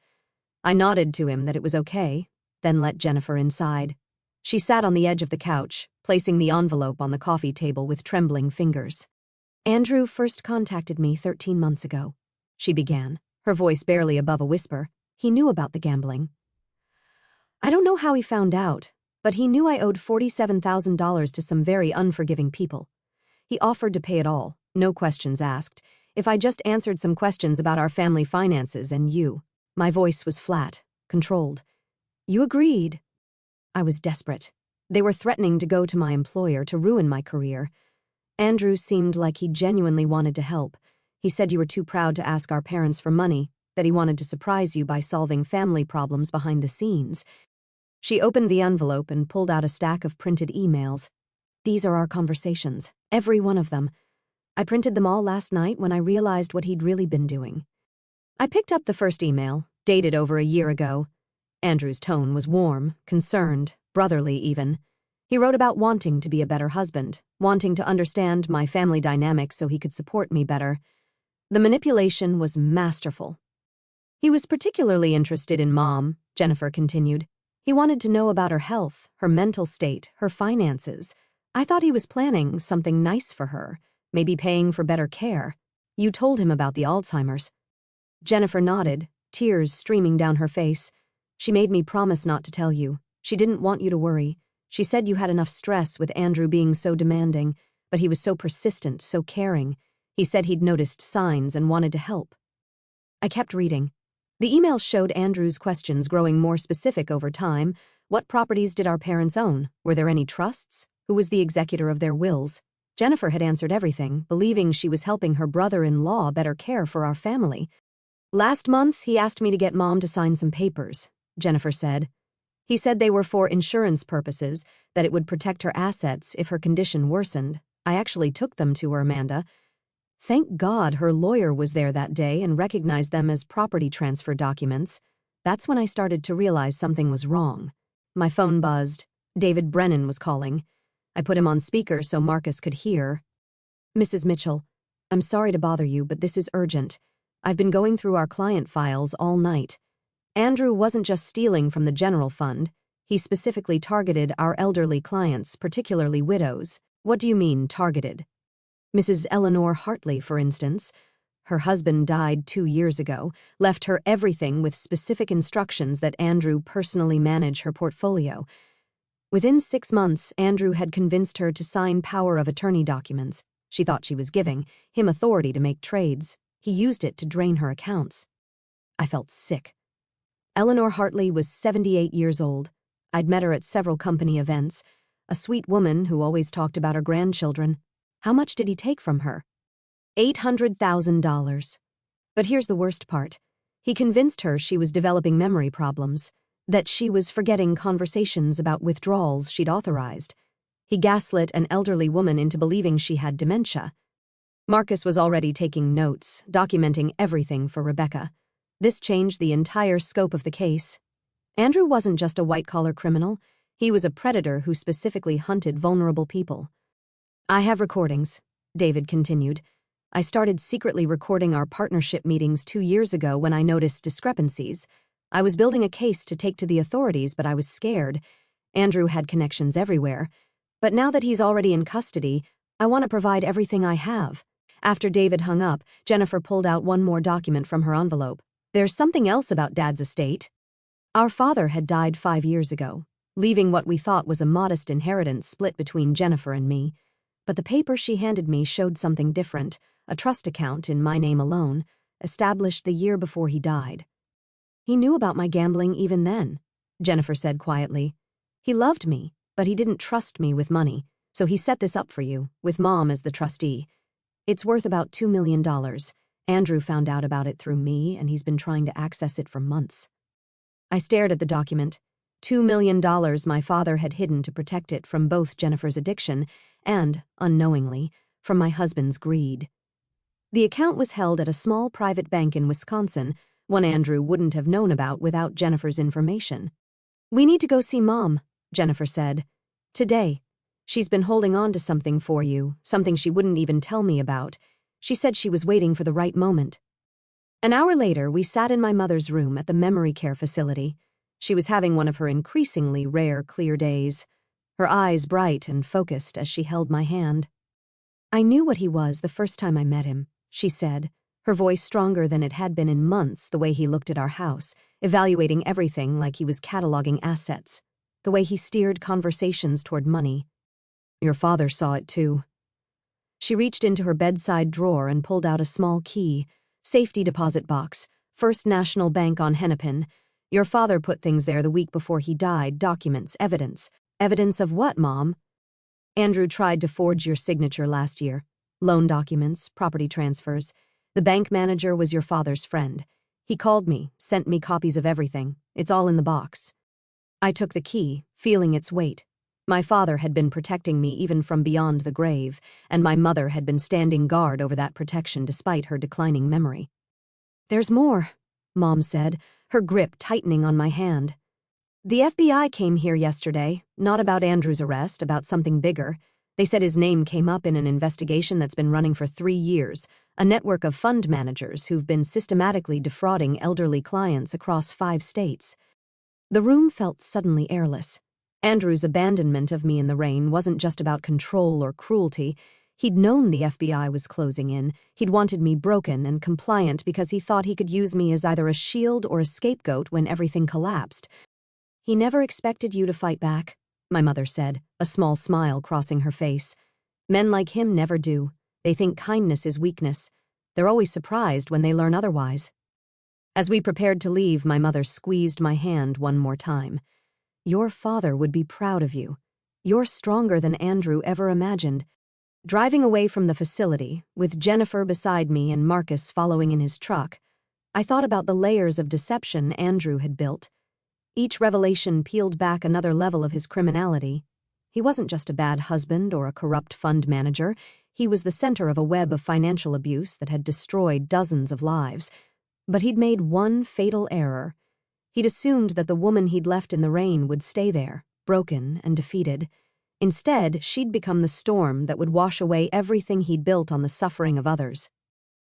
I nodded to him that it was okay, then let Jennifer inside. She sat on the edge of the couch, placing the envelope on the coffee table with trembling fingers. Andrew first contacted me 13 months ago, she began, her voice barely above a whisper. He knew about the gambling. I don't know how he found out, but he knew I owed $47,000 to some very unforgiving people. He offered to pay it all, no questions asked, if I just answered some questions about our family finances and you. My voice was flat, controlled. You agreed. I was desperate. They were threatening to go to my employer to ruin my career. Andrew seemed like he genuinely wanted to help. He said you were too proud to ask our parents for money, that he wanted to surprise you by solving family problems behind the scenes. She opened the envelope and pulled out a stack of printed emails. These are our conversations, every one of them. I printed them all last night when I realized what he'd really been doing. I picked up the first email, dated over a year ago. Andrew's tone was warm, concerned, brotherly even. He wrote about wanting to be a better husband, wanting to understand my family dynamics so he could support me better. The manipulation was masterful. He was particularly interested in Mom, Jennifer continued. He wanted to know about her health, her mental state, her finances. I thought he was planning something nice for her, maybe paying for better care. You told him about the Alzheimer's. Jennifer nodded, tears streaming down her face. She made me promise not to tell you. She didn't want you to worry. She said you had enough stress with Andrew being so demanding, but he was so persistent, so caring. He said he'd noticed signs and wanted to help. I kept reading. The emails showed Andrew's questions growing more specific over time. What properties did our parents own? Were there any trusts? Who was the executor of their wills? Jennifer had answered everything, believing she was helping her brother-in-law better care for our family. Last month, he asked me to get Mom to sign some papers, Jennifer said. He said they were for insurance purposes, that it would protect her assets if her condition worsened. I actually took them to her, Amanda. Thank God her lawyer was there that day and recognized them as property transfer documents. That's when I started to realize something was wrong. My phone buzzed. David Brennan was calling. I put him on speaker so Marcus could hear. "Mrs. Mitchell, I'm sorry to bother you, but this is urgent. I've been going through our client files all night. Andrew wasn't just stealing from the general fund. He specifically targeted our elderly clients, particularly widows." "What do you mean, targeted?" "Mrs. Eleanor Hartley, for instance. Her husband died 2 years ago, left her everything with specific instructions that Andrew personally manage her portfolio. Within 6 months, Andrew had convinced her to sign power of attorney documents. She thought she was giving him authority to make trades. He used it to drain her accounts." I felt sick. Eleanor Hartley was 78 years old. I'd met her at several company events. A sweet woman who always talked about her grandchildren. How much did he take from her? $800,000. But here's the worst part. He convinced her she was developing memory problems, that she was forgetting conversations about withdrawals she'd authorized. He gaslit an elderly woman into believing she had dementia. Marcus was already taking notes, documenting everything for Rebecca. This changed the entire scope of the case. Andrew wasn't just a white-collar criminal. He was a predator who specifically hunted vulnerable people. "I have recordings," David continued. "I started secretly recording our partnership meetings 2 years ago when I noticed discrepancies. I was building a case to take to the authorities, but I was scared. Andrew had connections everywhere. But now that he's already in custody, I want to provide everything I have." After David hung up, Jennifer pulled out one more document from her envelope. "There's something else about Dad's estate. Our father had died 5 years ago, leaving what we thought was a modest inheritance split between Jennifer and me. But the paper she handed me showed something different. A trust account in my name alone, established the year before he died." "He knew about my gambling even then," Jennifer said quietly. "He loved me, but he didn't trust me with money, so he set this up for you, with Mom as the trustee. It's worth about $2 million. Andrew found out about it through me, and he's been trying to access it for months." I stared at the document. $2 million my father had hidden to protect it from both Jennifer's addiction and, unknowingly, from my husband's greed. The account was held at a small private bank in Wisconsin, one Andrew wouldn't have known about without Jennifer's information. "We need to go see Mom," Jennifer said. "Today. She's been holding on to something for you, something she wouldn't even tell me about. She said she was waiting for the right moment." An hour later, we sat in my mother's room at the memory care facility. She was having one of her increasingly rare clear days, her eyes bright and focused as she held my hand. "I knew what he was the first time I met him," she said, her voice stronger than it had been in months, the way he looked at our house, evaluating everything like he was cataloging assets, the way he steered conversations toward money. "Your father saw it too." She reached into her bedside drawer and pulled out a small key. "Safety deposit box, First National Bank on Hennepin. Your father put things there the week before he died, documents, evidence." "Evidence of what, Mom?" "Andrew tried to forge your signature last year. Loan documents, property transfers. The bank manager was your father's friend. He called me, sent me copies of everything. It's all in the box." I took the key, feeling its weight. My father had been protecting me even from beyond the grave, and my mother had been standing guard over that protection despite her declining memory. "There's more," Mom said, her grip tightening on my hand. "The FBI came here yesterday, not about Andrew's arrest, about something bigger. They said his name came up in an investigation that's been running for 3 years, a network of fund managers who've been systematically defrauding elderly clients across 5 states. The room felt suddenly airless. Andrew's abandonment of me in the rain wasn't just about control or cruelty. He'd known the FBI was closing in. He'd wanted me broken and compliant because he thought he could use me as either a shield or a scapegoat when everything collapsed. "He never expected you to fight back," my mother said, a small smile crossing her face. "Men like him never do. They think kindness is weakness. They're always surprised when they learn otherwise." As we prepared to leave, my mother squeezed my hand one more time. "Your father would be proud of you. You're stronger than Andrew ever imagined." Driving away from the facility, with Jennifer beside me and Marcus following in his truck, I thought about the layers of deception Andrew had built. Each revelation peeled back another level of his criminality. He wasn't just a bad husband or a corrupt fund manager. He was the center of a web of financial abuse that had destroyed dozens of lives. But he'd made one fatal error. He'd assumed that the woman he'd left in the rain would stay there, broken and defeated. Instead, she'd become the storm that would wash away everything he'd built on the suffering of others.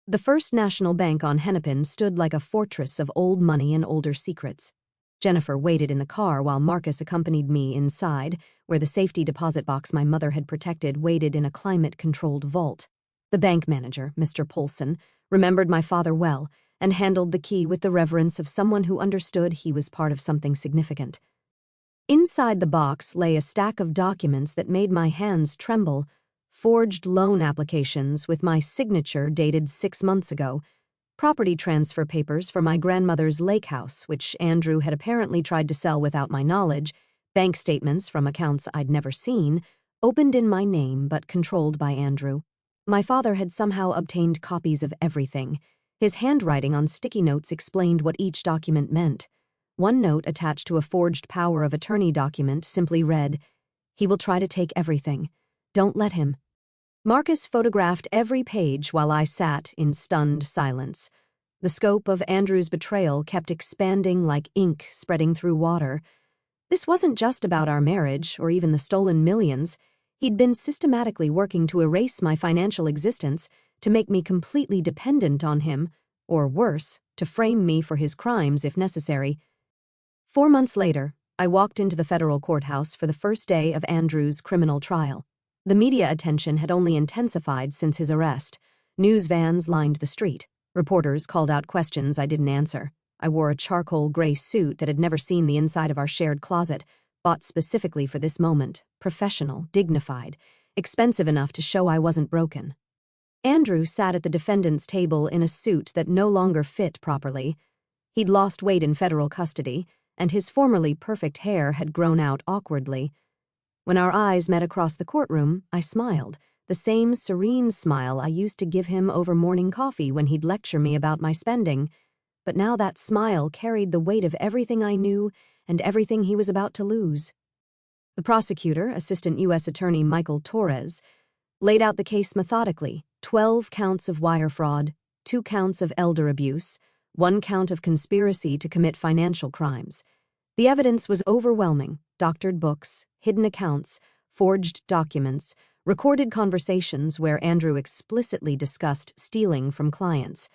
The First National Bank on Hennepin stood like a fortress of old money and older secrets. Jennifer waited in the car while Marcus accompanied me inside, where the safety deposit box my mother had protected waited in a climate-controlled vault. The bank manager, Mr. Polson, remembered my father well and handled the key with the reverence of someone who understood he was part of something significant. Inside the box lay a stack of documents that made my hands tremble, forged loan applications with my signature dated 6 months ago, property transfer papers for my grandmother's lake house, which Andrew had apparently tried to sell without my knowledge, bank statements from accounts I'd never seen, opened in my name but controlled by Andrew. My father had somehow obtained copies of everything. His handwriting on sticky notes explained what each document meant. One note attached to a forged power of attorney document simply read, "He will try to take everything. Don't let him." Marcus photographed every page while I sat in stunned silence. The scope of Andrew's betrayal kept expanding like ink spreading through water. This wasn't just about our marriage or even the stolen millions. He'd been systematically working to erase my financial existence, to make me completely dependent on him, or worse, to frame me for his crimes if necessary. 4 months later, I walked into the federal courthouse for the first day of Andrew's criminal trial. The media attention had only intensified since his arrest. News vans lined the street. Reporters called out questions I didn't answer. I wore a charcoal gray suit that had never seen the inside of our shared closet, bought specifically for this moment, professional, dignified, expensive enough to show I wasn't broken. Andrew sat at the defendant's table in a suit that no longer fit properly. He'd lost weight in federal custody, and his formerly perfect hair had grown out awkwardly. When our eyes met across the courtroom, I smiled, the same serene smile I used to give him over morning coffee when he'd lecture me about my spending. But now that smile carried the weight of everything I knew and everything he was about to lose. The prosecutor, Assistant U.S. Attorney Michael Torres, laid out the case methodically: 12 counts of wire fraud, 2 counts of elder abuse, 1 count of conspiracy to commit financial crimes. The evidence was overwhelming: doctored books, hidden accounts, forged documents, recorded conversations where Andrew explicitly discussed stealing from clients.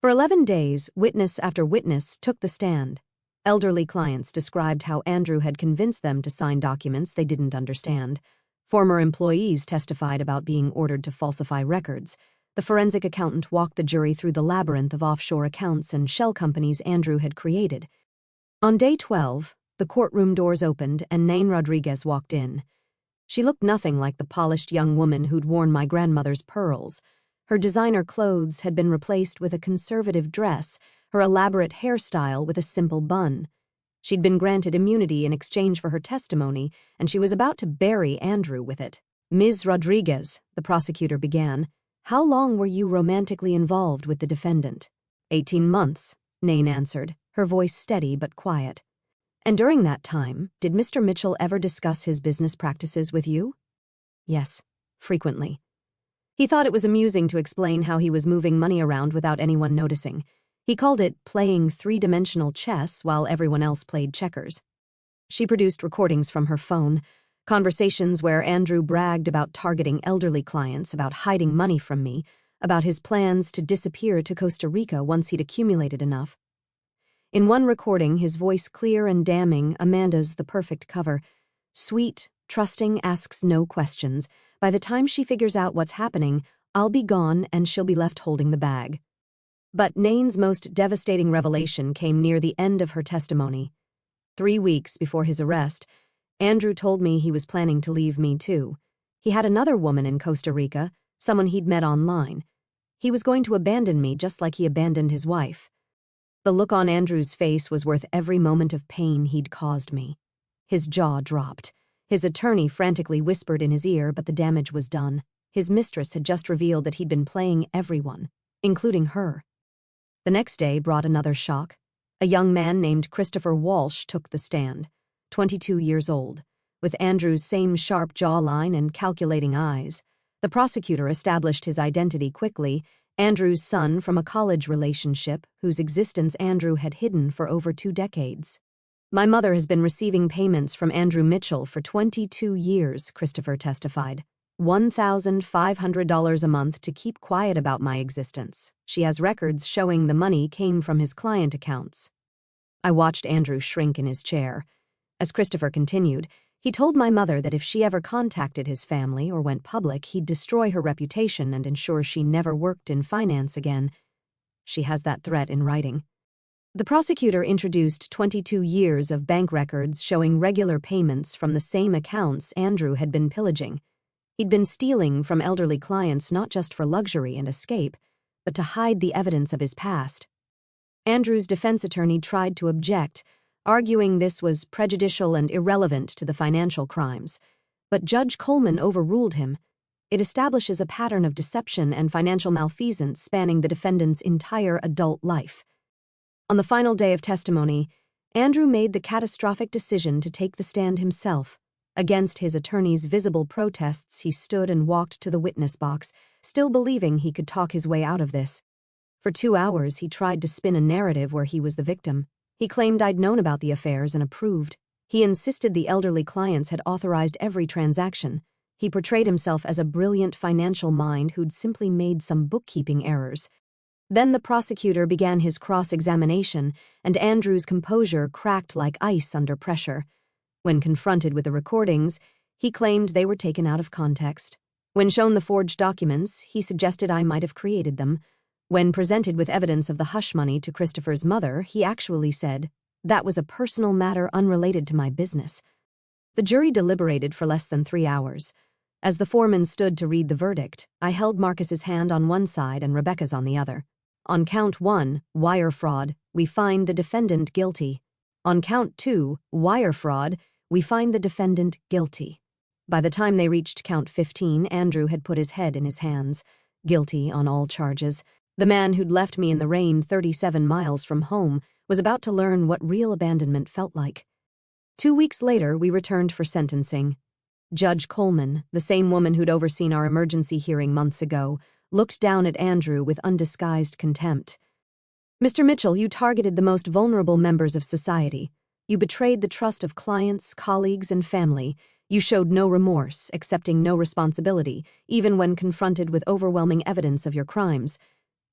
For 11 days, witness after witness took the stand. Elderly clients described how Andrew had convinced them to sign documents they didn't understand. Former employees testified about being ordered to falsify records. The forensic accountant walked the jury through the labyrinth of offshore accounts and shell companies Andrew had created. On day 12, the courtroom doors opened and Nain Rodriguez walked in. She looked nothing like the polished young woman who'd worn my grandmother's pearls. Her designer clothes had been replaced with a conservative dress, her elaborate hairstyle with a simple bun. She'd been granted immunity in exchange for her testimony, and she was about to bury Andrew with it. "Ms. Rodriguez," the prosecutor began, "how long were you romantically involved with the defendant?" 18 months, Nain answered, her voice steady but quiet. "And during that time, did Mr. Mitchell ever discuss his business practices with you?" "Yes, frequently." He thought it was amusing to explain how he was moving money around without anyone noticing. He called it playing three-dimensional chess while everyone else played checkers. She produced recordings from her phone, conversations where Andrew bragged about targeting elderly clients, about hiding money from me, about his plans to disappear to Costa Rica once he'd accumulated enough. In one recording, his voice clear and damning, Amanda's the perfect cover. Sweet, trusting, asks no questions. By the time she figures out what's happening, I'll be gone and she'll be left holding the bag. But Nain's most devastating revelation came near the end of her testimony. 3 weeks before his arrest, Andrew told me he was planning to leave me too. He had another woman in Costa Rica, someone he'd met online. He was going to abandon me just like he abandoned his wife. The look on Andrew's face was worth every moment of pain he'd caused me. His jaw dropped. His attorney frantically whispered in his ear, but the damage was done. His mistress had just revealed that he'd been playing everyone, including her. The next day brought another shock. A young man named Christopher Walsh took the stand, 22 years old, with Andrew's same sharp jawline and calculating eyes. The prosecutor established his identity quickly, Andrew's son from a college relationship whose existence Andrew had hidden for over 2 decades. My mother has been receiving payments from Andrew Mitchell for 22 years, Christopher testified. $1,500 a month to keep quiet about my existence. She has records showing the money came from his client accounts. I watched Andrew shrink in his chair. As Christopher continued, he told my mother that if she ever contacted his family or went public, he'd destroy her reputation and ensure she never worked in finance again. She has that threat in writing. The prosecutor introduced 22 years of bank records showing regular payments from the same accounts Andrew had been pillaging. He'd been stealing from elderly clients not just for luxury and escape, but to hide the evidence of his past. Andrew's defense attorney tried to object, arguing this was prejudicial and irrelevant to the financial crimes. But Judge Coleman overruled him. It establishes a pattern of deception and financial malfeasance spanning the defendant's entire adult life. On the final day of testimony, Andrew made the catastrophic decision to take the stand himself. Against his attorney's visible protests, he stood and walked to the witness box, still believing he could talk his way out of this. For 2 hours, he tried to spin a narrative where he was the victim. He claimed I'd known about the affairs and approved. He insisted the elderly clients had authorized every transaction. He portrayed himself as a brilliant financial mind who'd simply made some bookkeeping errors. Then the prosecutor began his cross-examination, and Andrew's composure cracked like ice under pressure. When confronted with the recordings, he claimed they were taken out of context. When shown the forged documents, he suggested I might have created them. When presented with evidence of the hush money to Christopher's mother, he actually said, "That was a personal matter unrelated to my business." The jury deliberated for less than 3 hours. As the foreman stood to read the verdict, I held Marcus's hand on one side and Rebecca's on the other. On count 1, wire fraud, we find the defendant guilty. On count 2, wire fraud, we find the defendant guilty. By the time they reached count 15, Andrew had put his head in his hands. Guilty on all charges. The man who'd left me in the rain 37 miles from home was about to learn what real abandonment felt like. 2 weeks later, we returned for sentencing. Judge Coleman, the same woman who'd overseen our emergency hearing months ago, looked down at Andrew with undisguised contempt. "Mr. Mitchell, you targeted the most vulnerable members of society. You betrayed the trust of clients, colleagues, and family. You showed no remorse, accepting no responsibility, even when confronted with overwhelming evidence of your crimes.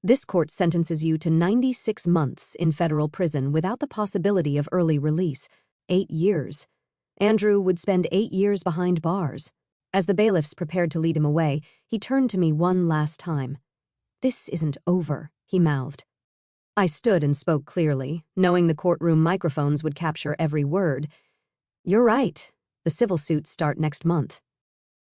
This court sentences you to 96 months in federal prison without the possibility of early release. 8 years. Andrew would spend 8 years behind bars." As the bailiffs prepared to lead him away, he turned to me one last time. "This isn't over," he mouthed. I stood and spoke clearly, knowing the courtroom microphones would capture every word. "You're right. The civil suits start next month."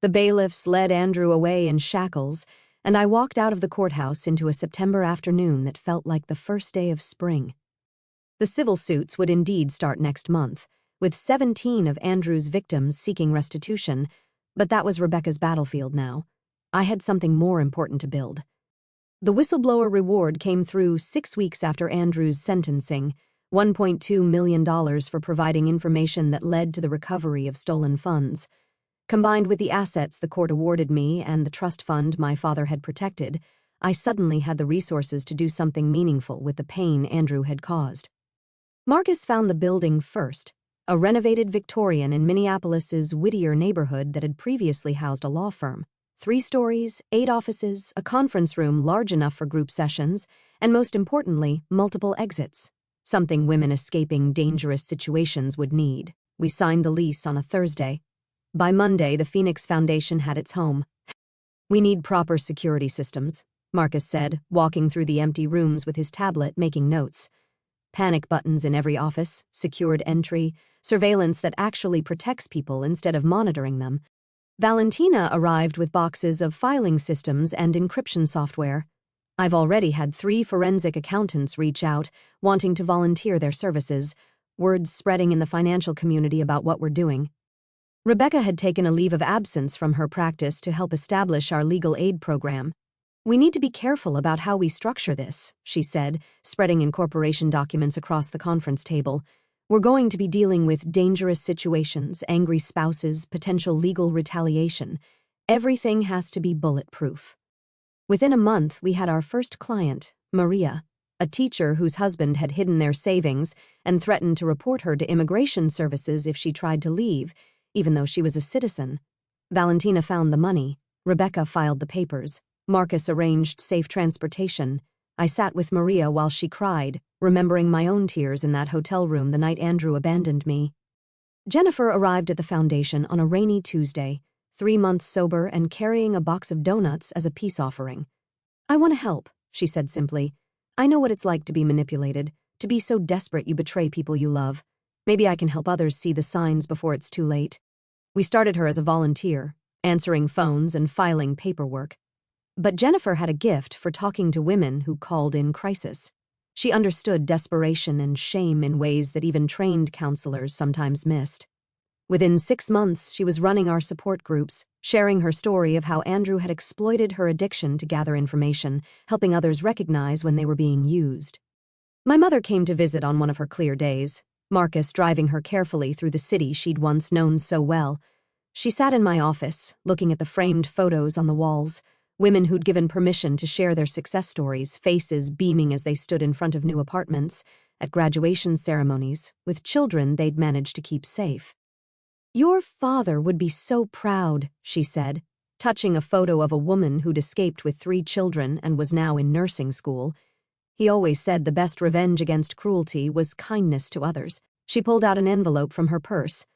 The bailiffs led Andrew away in shackles, and I walked out of the courthouse into a September afternoon that felt like the first day of spring. The civil suits would indeed start next month, with 17 of Andrew's victims seeking restitution, but that was Rebecca's battlefield now. I had something more important to build. The whistleblower reward came through 6 weeks after Andrew's sentencing, $1.2 million for providing information that led to the recovery of stolen funds. Combined with the assets the court awarded me and the trust fund my father had protected, I suddenly had the resources to do something meaningful with the pain Andrew had caused. Marcus found the building first, a renovated Victorian in Minneapolis's Whittier neighborhood that had previously housed a law firm. 3 stories, 8 offices, a conference room large enough for group sessions, and most importantly, multiple exits. Something women escaping dangerous situations would need. We signed the lease on a Thursday. By Monday, the Phoenix Foundation had its home. "We need proper security systems," Marcus said, walking through the empty rooms with his tablet, making notes. "Panic buttons in every office, secured entry, surveillance that actually protects people instead of monitoring them." Valentina arrived with boxes of filing systems and encryption software. I've already had 3 forensic accountants reach out, wanting to volunteer their services, words spreading in the financial community about what we're doing. Rebecca had taken a leave of absence from her practice to help establish our legal aid program. "We need to be careful about how we structure this," she said, spreading incorporation documents across the conference table. "We're going to be dealing with dangerous situations, angry spouses, potential legal retaliation. Everything has to be bulletproof. Within a month, we had our first client, Maria, a teacher whose husband had hidden their savings and threatened to report her to immigration services if she tried to leave, even though she was a citizen. Valentina found the money. Rebecca filed the papers. Marcus arranged safe transportation. I sat with Maria while she cried, remembering my own tears in that hotel room the night Andrew abandoned me. Jennifer arrived at the foundation on a rainy Tuesday, 3 months sober and carrying a box of donuts as a peace offering. "I want to help," she said simply. "I know what it's like to be manipulated, to be so desperate you betray people you love. Maybe I can help others see the signs before it's too late." We started her as a volunteer, answering phones and filing paperwork. But Jennifer had a gift for talking to women who called in crisis. She understood desperation and shame in ways that even trained counselors sometimes missed. Within 6 months, she was running our support groups, sharing her story of how Andrew had exploited her addiction to gather information, helping others recognize when they were being used. My mother came to visit on one of her clear days, Marcus driving her carefully through the city she'd once known so well. She sat in my office, looking at the framed photos on the walls, women who'd given permission to share their success stories, faces beaming as they stood in front of new apartments, at graduation ceremonies, with children they'd managed to keep safe. "Your father would be so proud," she said, touching a photo of a woman who'd escaped with 3 children and was now in nursing school. "He always said the best revenge against cruelty was kindness to others." She pulled out an envelope from her purse.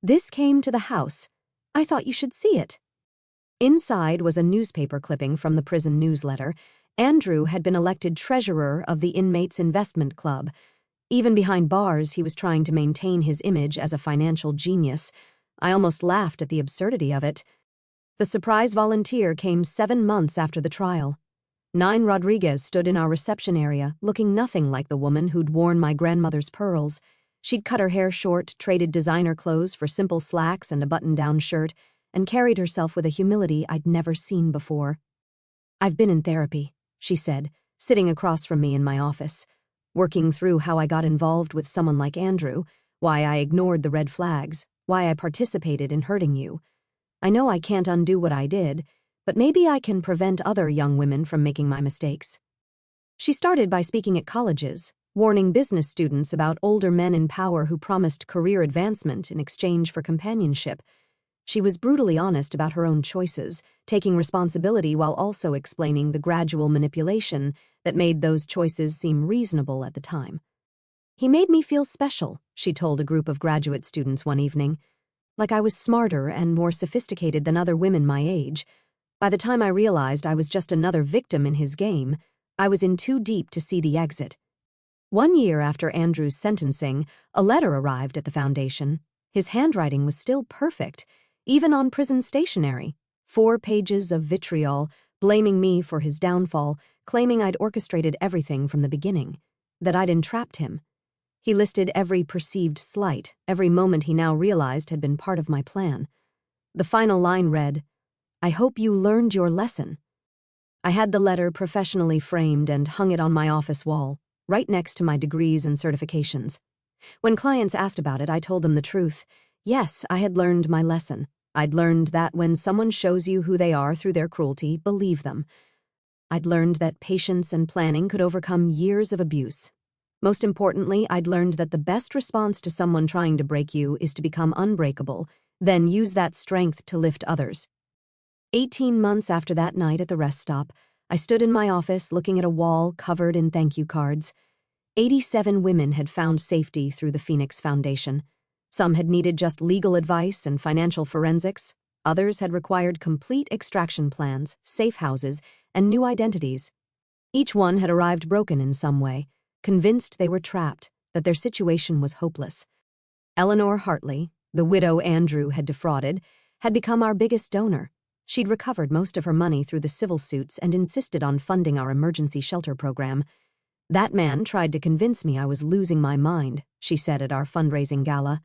"This came to the house. I thought you should see it." Inside was a newspaper clipping from the prison newsletter. Andrew had been elected treasurer of the Inmates Investment Club. Even behind bars, he was trying to maintain his image as a financial genius. I almost laughed at the absurdity of it. The surprise volunteer came 7 months after the trial. 9 Rodriguez stood in our reception area, looking nothing like the woman who'd worn my grandmother's pearls. She'd cut her hair short, traded designer clothes for simple slacks and a button-down shirt, and carried herself with a humility I'd never seen before. "I've been in therapy," she said, sitting across from me in my office, working through how I got involved with someone like Andrew, why I ignored the red flags, why I participated in hurting you. "I know I can't undo what I did, but maybe I can prevent other young women from making my mistakes." She started by speaking at colleges, warning business students about older men in power who promised career advancement in exchange for companionship. She was brutally honest about her own choices, taking responsibility while also explaining the gradual manipulation that made those choices seem reasonable at the time. "He made me feel special," she told a group of graduate students one evening. "Like I was smarter and more sophisticated than other women my age. By the time I realized I was just another victim in his game, I was in too deep to see the exit." 1 year after Andrew's sentencing, a letter arrived at the foundation. His handwriting was still perfect, even on prison stationery. 4 pages of vitriol, blaming me for his downfall, claiming I'd orchestrated everything from the beginning, that I'd entrapped him. He listed every perceived slight, every moment he now realized had been part of my plan. The final line read, "I hope you learned your lesson." I had the letter professionally framed and hung it on my office wall, right next to my degrees and certifications. When clients asked about it, I told them the truth. Yes, I had learned my lesson. I'd learned that when someone shows you who they are through their cruelty, believe them. I'd learned that patience and planning could overcome years of abuse. Most importantly, I'd learned that the best response to someone trying to break you is to become unbreakable, then use that strength to lift others. 18 months after that night at the rest stop, I stood in my office looking at a wall covered in thank you cards. 87 women had found safety through the Phoenix Foundation. Some had needed just legal advice and financial forensics. Others had required complete extraction plans, safe houses, and new identities. Each one had arrived broken in some way, convinced they were trapped, that their situation was hopeless. Eleanor Hartley, the widow Andrew had defrauded, had become our biggest donor. She'd recovered most of her money through the civil suits and insisted on funding our emergency shelter program. "That man tried to convince me I was losing my mind," she said at our fundraising gala.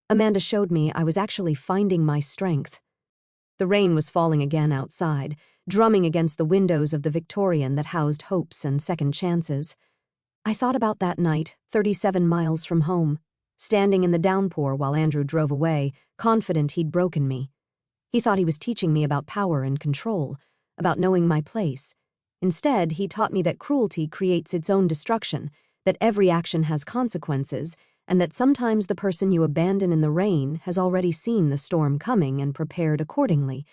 Amanda showed me I was actually finding my strength. The rain was falling again outside, drumming against the windows of the Victorian that housed hopes and second chances. I thought about that night, 37 miles from home, standing in the downpour while Andrew drove away, confident he'd broken me. He thought he was teaching me about power and control, about knowing my place. Instead, he taught me that cruelty creates its own destruction, that every action has consequences, and that sometimes the person you abandon in the rain has already seen the storm coming and prepared accordingly.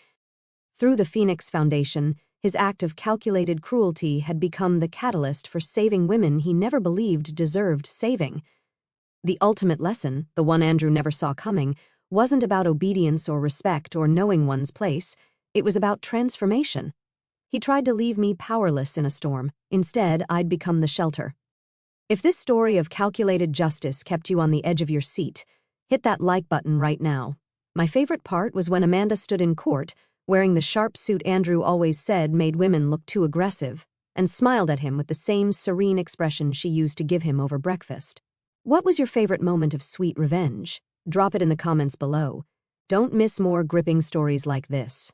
Through the Phoenix Foundation, his act of calculated cruelty had become the catalyst for saving women he never believed deserved saving. The ultimate lesson, the one Andrew never saw coming, wasn't about obedience or respect or knowing one's place. It was about transformation. He tried to leave me powerless in a storm. Instead, I'd become the shelter. If this story of calculated justice kept you on the edge of your seat, hit that like button right now. My favorite part was when Amanda stood in court, wearing the sharp suit Andrew always said made women look too aggressive, and smiled at him with the same serene expression she used to give him over breakfast. What was your favorite moment of sweet revenge? Drop it in the comments below. Don't miss more gripping stories like this.